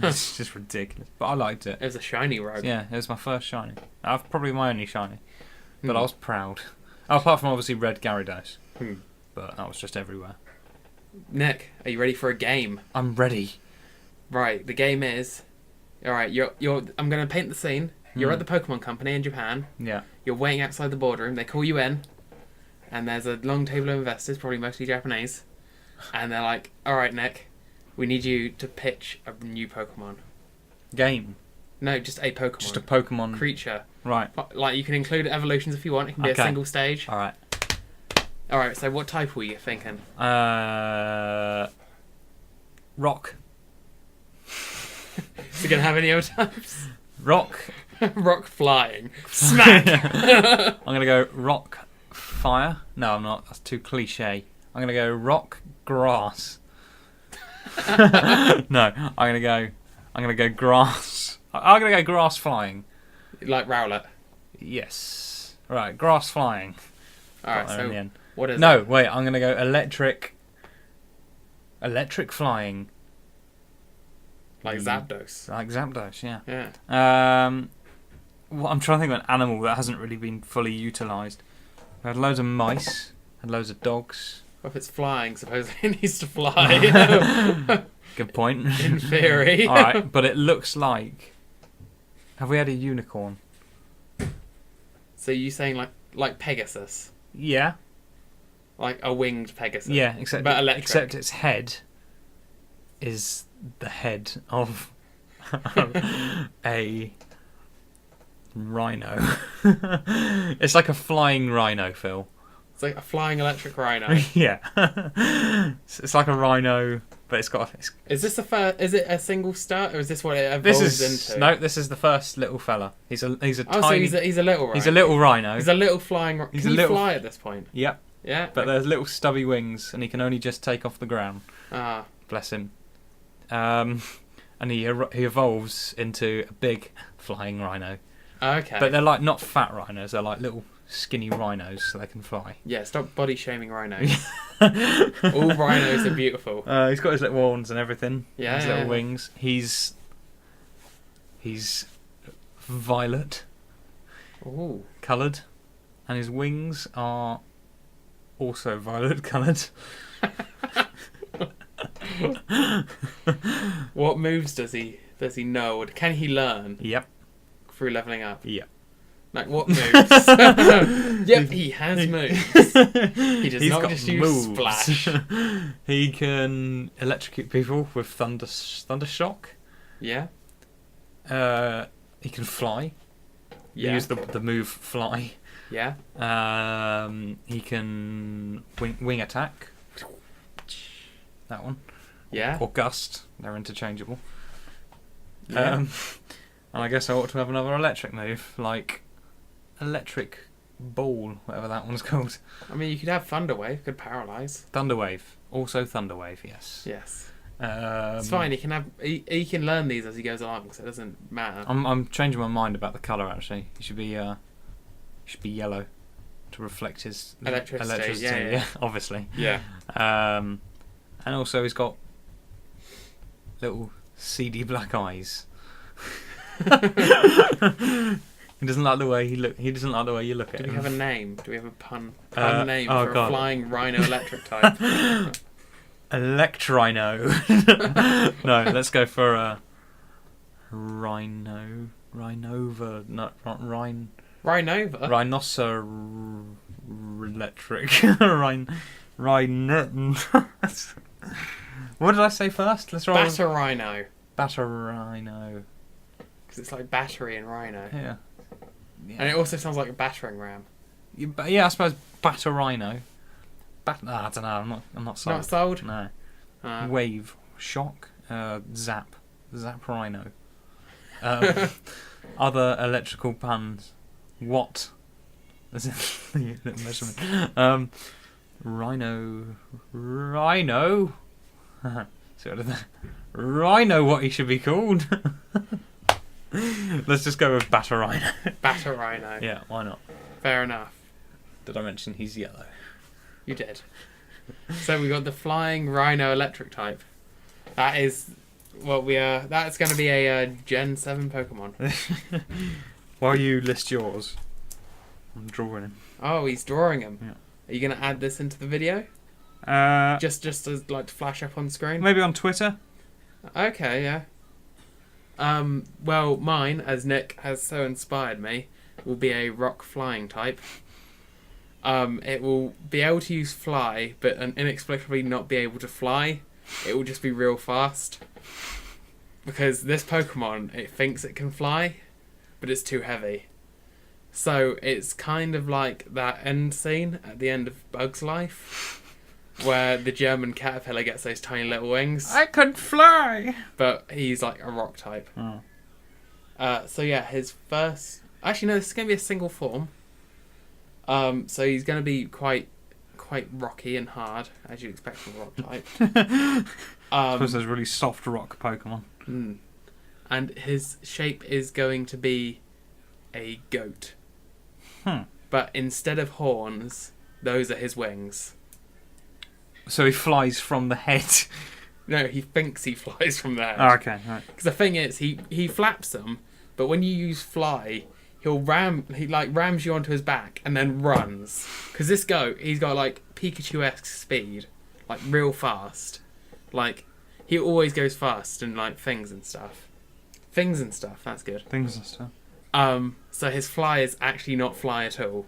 It's just ridiculous. But I liked it. It was a shiny rug. Yeah, it was my first shiny. Probably my only shiny. But I was proud. Apart from obviously Red Gyarados. But that was just everywhere. Nick, are you ready for a game? I'm ready. Right, the game is... Alright, I'm going to paint the scene. You're at the Pokemon Company in Japan. Yeah. You're waiting outside the boardroom. They call you in. And there's a long table of investors, probably mostly Japanese. And they're like, alright, Nick, we need you to pitch a new Pokemon. Game? No, just a Pokemon. Just a Pokemon... creature. Right. Like, you can include evolutions if you want. It can be a single stage. Alright. Alright, so what type were you thinking? Rock. Is it going to have any other types? Rock. Rock flying. Smack! I'm going to go rock fire. No, I'm not. That's too cliche. I'm going to go rock grass. No, I'm going to go grass. I'm going to go grass flying. Like Rowlet? Yes. Right, grass flying. Alright, so what is it? No, wait, I'm going to go electric. Electric flying. Like Zapdos. Like Zapdos, yeah. Yeah. Well, I'm trying to think of an animal that hasn't really been fully utilised. We had loads of mice, had loads of dogs. Well, if it's flying, supposedly it needs to fly. Good point. In theory. Alright, but it looks like... Have we had a unicorn? So you saying like Pegasus? Yeah. Like a winged Pegasus? Yeah, except its head is the head of a rhino. It's like a flying rhino, Phil. It's like a flying electric rhino. Yeah. It's like a rhino, but it's got... Is this is it a single start, or is this what it evolves into? No, this is the first little fella. He's a tiny... So he's a little rhino. He's a little rhino. He's a little flying... Can he fly at this point? Yep. Yeah? But there's little stubby wings, and he can only just take off the ground. Ah. Bless him. And he evolves into a big flying rhino. Okay. But they're like not fat rhinos, they're like little skinny rhinos, so they can fly. Yeah, stop body shaming rhinos. All rhinos are beautiful. He's got his little horns and everything. Yeah. His little wings. He's violet. Ooh. Coloured. And his wings are also violet coloured. What moves does he know? Or can he learn? Yep. Through leveling up? Yep. Like what moves? Yep, he has moves. He does not just use splash. He can electrocute people with thunder shock. Yeah. He can fly. Yeah. Use the move fly. Yeah. He can wing attack. That one. Yeah. Or gust. They're interchangeable. Yeah. And I guess I ought to have another electric move, like electric ball, whatever that one's called. I mean, you could have Thunder Wave. Could paralyze. Thunder Wave. Also Thunder Wave. Yes. Yes. It's fine. He can learn these as he goes along, so it doesn't matter. I'm changing my mind about the colour. Actually, he should be yellow to reflect his electricity. Yeah. Obviously. Yeah. And also he's got little seedy black eyes. He doesn't like the way He doesn't like the way you look at him. Do we have a name? Do we have a pun name for a flying rhino electric type? Electrino. No, let's go for a rhino. Rhinova. Not rhine. Rhinova. Rhinocer electric. Rhine. What did I say first? Let's roll. Batterino. Batterino. Because it's like battery and rhino. Yeah. And it also sounds like a battering ram. Yeah, I suppose Batterino. I don't know. I'm not sold. Not sold? No. Wave, shock, zap rhino. Other electrical puns. What? As in the measurement. Rhino. So Rhino, what he should be called. Let's just go with Batterino. Batterino. Yeah, why not? Fair enough. Did I mention he's yellow? You did. So we got the flying rhino electric type. That is what we are. That's going to be a Gen 7 Pokemon. While you list yours, I'm drawing him. Oh, he's drawing him. Yeah. Are you going to add this into the video? Just as like to flash up on screen? Maybe on Twitter. Okay, yeah. Well, mine, as Nick has so inspired me, will be a rock flying type. It will be able to use fly, but inexplicably not be able to fly. It will just be real fast. Because this Pokemon, it thinks it can fly, but it's too heavy. So it's kind of like that end scene at the end of Bug's Life, where the German caterpillar gets those tiny little wings. I can fly! But he's like a rock type. Oh. So yeah, his first... Actually, no, this is going to be a single form. So he's going to be quite rocky and hard, as you'd expect from a rock type. I suppose there's really soft rock Pokemon. And his shape is going to be a goat. But instead of horns, those are his wings. So he flies from the head. No, he thinks he flies from the head. Oh, okay, right. Because the thing is, he flaps them, but when you use fly, he rams you onto his back and then runs. Because this goat, he's got like Pikachu-esque speed, like real fast. Like he always goes fast and like things and stuff. That's good. Things and stuff. So his fly is actually not fly at all.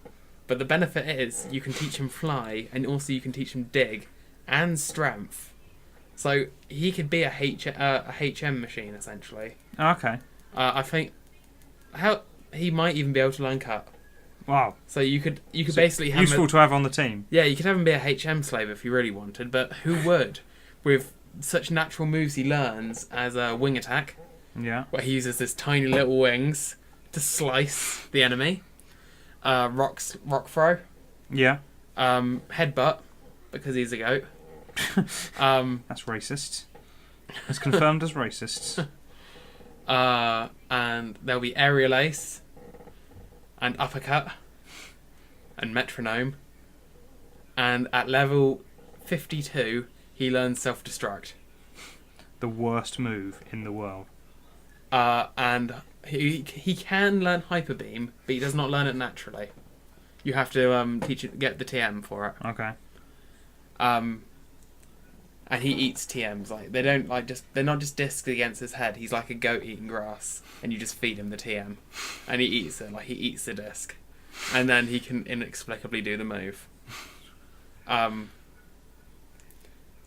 But the benefit is you can teach him fly, and also you can teach him dig and strength. So he could be a HM machine essentially. Okay. I think he might even be able to learn cut. Wow. So you could basically have useful to have on the team. Yeah, you could have him be a HM slave if you really wanted, but who would? With such natural moves he learns as a wing attack. Yeah. Where he uses his tiny little wings to slice the enemy. Rock throw. Yeah. Headbutt, because he's a goat. That's racist. It's confirmed as racist. And there'll be aerial ace, and uppercut, and metronome. And at level 52, he learns self-destruct. The worst move in the world. And he can learn hyper beam, but he does not learn it naturally. You have to get the TM for it. Okay. And he eats TMs. Like they're not just discs against his head. He's like a goat eating grass, and you just feed him the TM, and he eats it. Like he eats the disc, and then he can inexplicably do the move.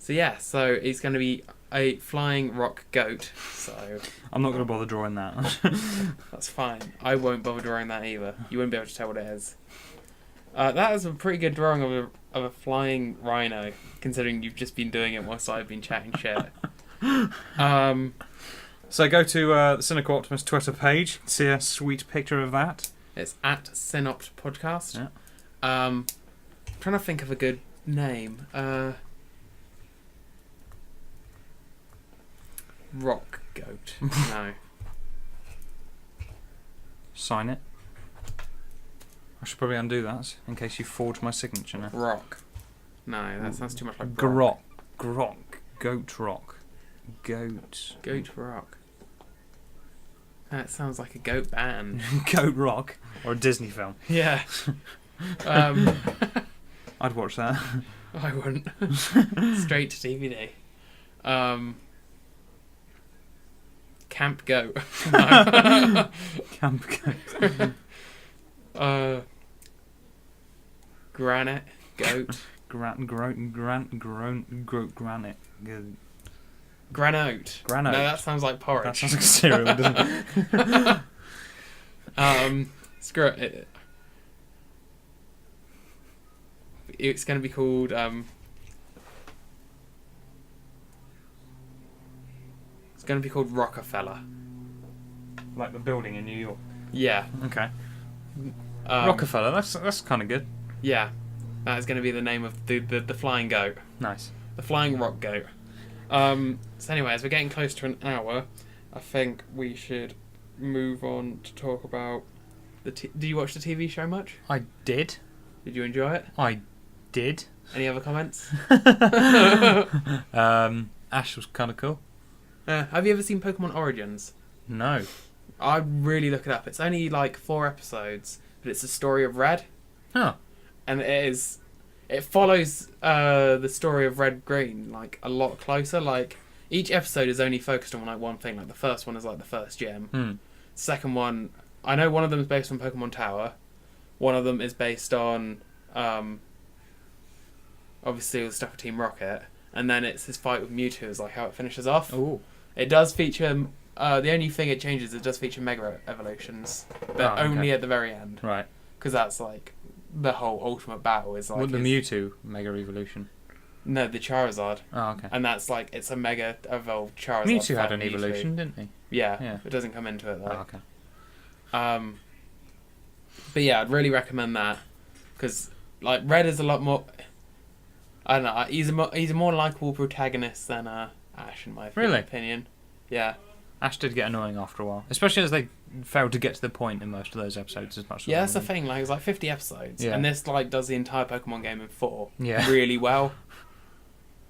So yeah, so he's going to be a flying rock goat. So I'm not going to bother drawing that. That's fine. I won't bother drawing that either. You won't be able to tell what it is. That is a pretty good drawing of a flying rhino, considering you've just been doing it whilst I've been chatting shit. So go to the Cynical Optimist Twitter page, see a sweet picture of that. It's at Cynopt Podcast. Yeah. I'm trying to think of a good name. Rock Goat. No. Sign it. I should probably undo that in case you forge my signature now. Rock. No, that sounds too much like Grok. Goat rock. Goat. Goat Rock. That sounds like a goat band. Goat rock. Or a Disney film. Yeah. I'd watch that. I wouldn't. Straight to DVD. Camp Goat. Camp Goat. Granite Goat. Granite. Granote. Granote. No, that sounds like porridge. That sounds like cereal, doesn't it? Screw it. It's going to be called it's going to be called Rockefeller. Like the building in New York. Yeah. Okay. Rockefeller. That's kind of good. Yeah. That is going to be the name of the flying goat. Nice. The flying rock goat. So anyway, as we're getting close to an hour, I think we should move on to talk about did you watch the TV show much? I did. Did you enjoy it? I did. Any other comments? Ash was kind of cool. Have you ever seen Pokemon Origins? No. I'd really look it up. It's only like 4 episodes, but it's the story of Red. Huh. And it follows the story of Red Green like a lot closer. Like each episode is only focused on like one thing. Like the first one is like the first gem. Second one, I know one of them is based on Pokemon Tower. One of them is based on obviously all the stuff with Team Rocket, and then it's his fight with Mewtwo is like how it finishes off. Ooh. It does feature. The only thing it changes, it does feature Mega Evolutions, but only at the very end. Right. Because that's like the whole ultimate battle is like. What, the Mewtwo Mega Evolution? No, the Charizard. Oh, okay. And that's like it's a Mega evolved Charizard. Mewtwo had an evolution, didn't he? Yeah. It doesn't come into it though. Oh, okay. But yeah, I'd really recommend that because like Red is a lot more. I don't know. He's a more likable protagonist than Ash in my opinion. Yeah. Ash did get annoying after a while, especially as they failed to get to the point in most of those episodes as much. Yeah, that's the thing. Like it's like 50 episodes, and this like does the entire Pokemon game in 4. Yeah. Really well.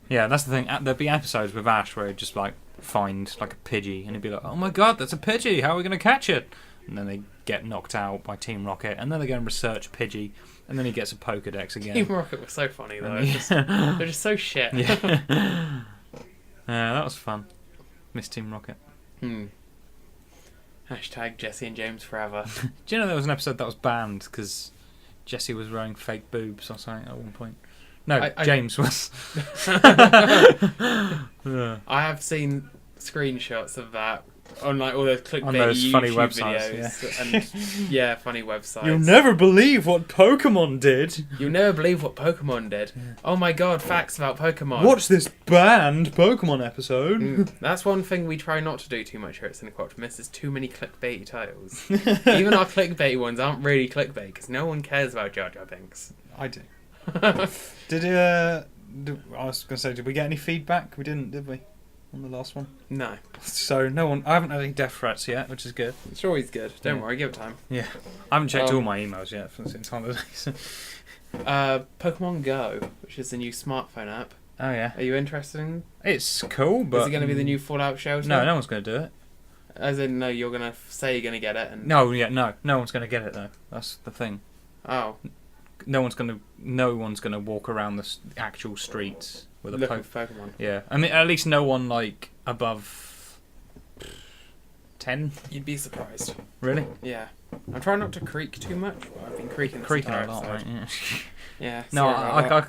Yeah, that's the thing. There'd be episodes with Ash where he'd just like find like a Pidgey, and he'd be like, "Oh my god, that's a Pidgey! How are we going to catch it?" And then they get knocked out by Team Rocket, and then they go and research Pidgey, and then he gets a Pokedex again. Team Rocket was so funny though. They're just so shit. Yeah. Yeah, that was fun. Miss Team Rocket. Hashtag Jesse and James forever. Do you know there was an episode that was banned because Jesse was wearing fake boobs or something at one point? No, James was. I have seen screenshots of that on like all those clickbait on those YouTube funny websites, videos and funny websites. You'll never believe what Pokemon did. You'll never believe what Pokemon did. Yeah. Oh my god, facts about Pokemon. Watch this banned Pokemon episode. That's one thing we try not to do too much here at Cynical Optimists is too many clickbaity titles. Even our clickbait ones aren't really clickbait because no one cares about Jar Jar Binks. I do. I was going to say, did we get any feedback? We didn't, did we? On the last one? No. So no one. I haven't had any death threats yet, which is good. It's always good. Don't worry, give it time. Yeah. I haven't checked all my emails yet since holidays. Pokemon Go, which is the new smartphone app. Oh yeah. Are you interested in? It's cool, but is it going to be the new Fallout shelter? No, no one's going to do it. As in, no, you're going to say you're going to get it, and no one's going to get it though. That's the thing. Oh. No one's going to walk around the actual streets with a Pokemon. Yeah, I mean, at least no one like above 10. You'd be surprised. Really? Yeah. I'm trying not to creak too much, but I've been creaking a lot, right? Yeah. Yeah. No, I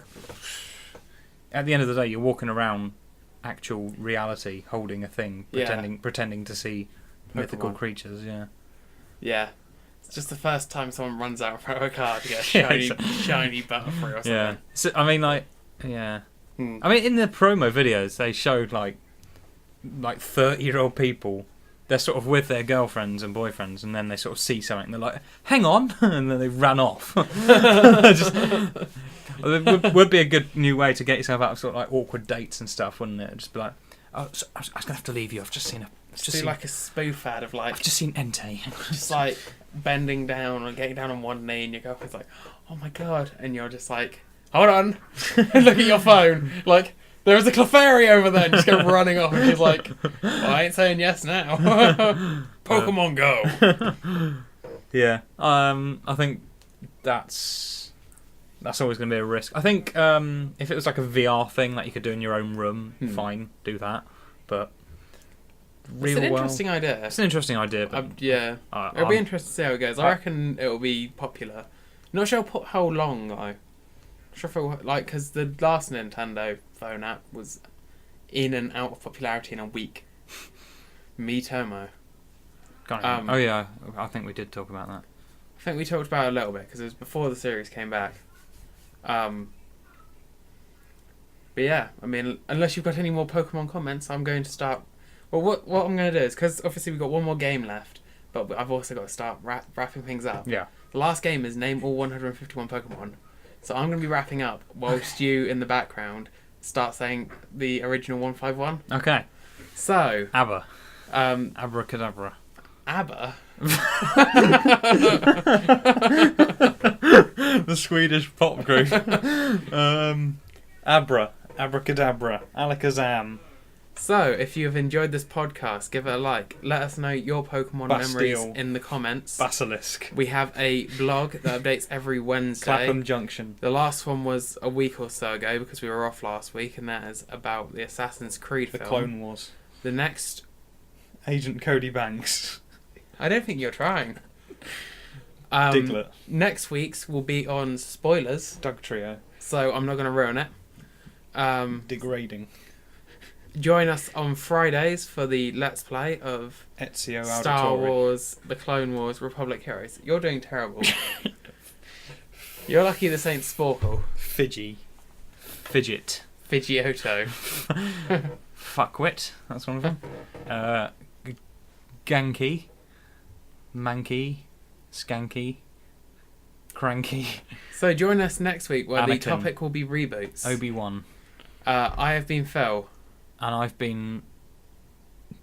at the end of the day, you're walking around actual reality, holding a thing, pretending to see mythical creatures. Yeah. Yeah. It's just the first time someone runs out of a car to get a shiny Butterfree or something. Yeah. So, I mean, like, yeah. I mean, in the promo videos, they showed like 30-year-old people. They're sort of with their girlfriends and boyfriends, and then they sort of see something, and they're like, "Hang on," and then they ran off. It would be a good new way to get yourself out of sort of like awkward dates and stuff, wouldn't it? Just be like, "Oh, so I was gonna have to leave you. I've just seen a." Do like a spoof ad of like. I've just seen Entei. Just like bending down or getting down on one knee, and your girlfriend's like, "Oh my god," and you're just like, "Hold on," and look at your phone, like. There's a Clefairy over there, and just go running off, and she's like, well, I ain't saying yes now. Pokemon Go. Yeah, I think that's always going to be a risk. I think if it was like a VR thing that you could do in your own room, fine, do that. But it's an interesting idea. It's an interesting idea. But yeah, it'll be interesting to see how it goes. I reckon it'll be popular. Not sure how long though. Because the last Nintendo phone app was in and out of popularity in a week. Miitomo. Oh yeah, I think we did talk about that. I think we talked about it a little bit because it was before the series came back. But yeah, I mean, unless you've got any more Pokemon comments, I'm going to start. Well, what I'm going to do is because obviously we've got one more game left, but I've also got to start wrapping things up. Yeah. The last game is name all 151 Pokemon. So I'm going to be wrapping up whilst you, in the background, start saying the original 151. Okay. So... ABBA. Abracadabra. ABBA? The Swedish pop group. Abra. Abracadabra. Alakazam. So, if you have enjoyed this podcast, give it a like. Let us know your Pokemon memories in the comments. Basilisk. We have a blog that updates every Wednesday. Clapham Junction. The last one was a week or so ago because we were off last week, and that is about the Assassin's Creed film. The Clone Wars. The next... Agent Cody Banks. I don't think you're trying. Diglett. Next week's will be on spoilers. Doug Trio. So I'm not going to ruin it. Degrading. Join us on Fridays for the Let's Play of Ezio Star Auditore. Wars, The Clone Wars, Republic Heroes. You're doing terrible. You're lucky this ain't Sporkle. Fidget. Pidgeotto. Fuckwit. That's one of them. Ganky. Manky. Skanky. Cranky. So join us next week where Anakin. the topic will be reboots. Obi-Wan. I have been Phill. And I've been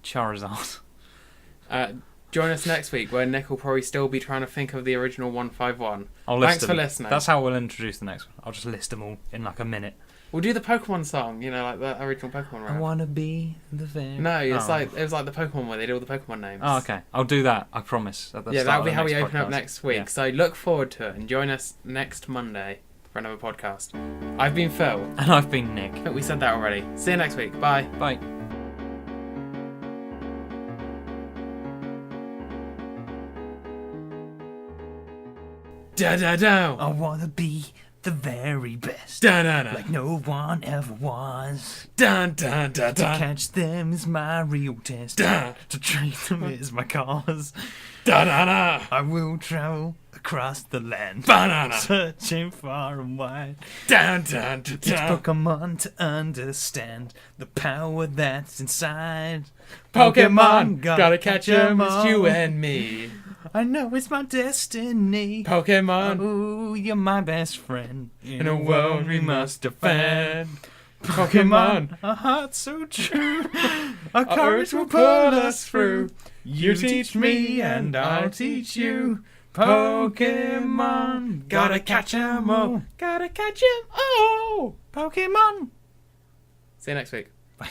Charizard. Join us next week where Nick will probably still be trying to think of the original 151. Thanks for listening. That's how we'll introduce the next one. I'll just list them all in like a minute. We'll do the Pokemon song, you know, like the original Pokemon rap. I wanna be the very... No, it was like the Pokemon where they did all the Pokemon names. Oh, okay. I'll do that. I promise. That'll be how we open up next week. Yeah. So look forward to it and join us next Monday for another podcast. I've been Phill. And I've been Nick. I think we said that already. See you next week. Bye. Bye. Da-da-da. I wanna be the very best. Da-da-da. Like no one ever was. Dun-dun-da-da. To catch them is my real test. Da. To train them is my cause. Da-da-da. I will travel across the land. Banana. Searching far and wide. Dun-dun-da-da. Each Pokemon to understand the power that's inside. Pokemon, gotta catch 'em, it's all. you and me. I know it's my destiny. Pokemon, Oh, you're my best friend. in a world we must defend. Pokemon, a heart so true. Our courage will pull us through. You teach me and I'll teach you. Pokemon, gotta catch 'em all. Gotta catch 'em all. Pokemon. See you next week. Bye.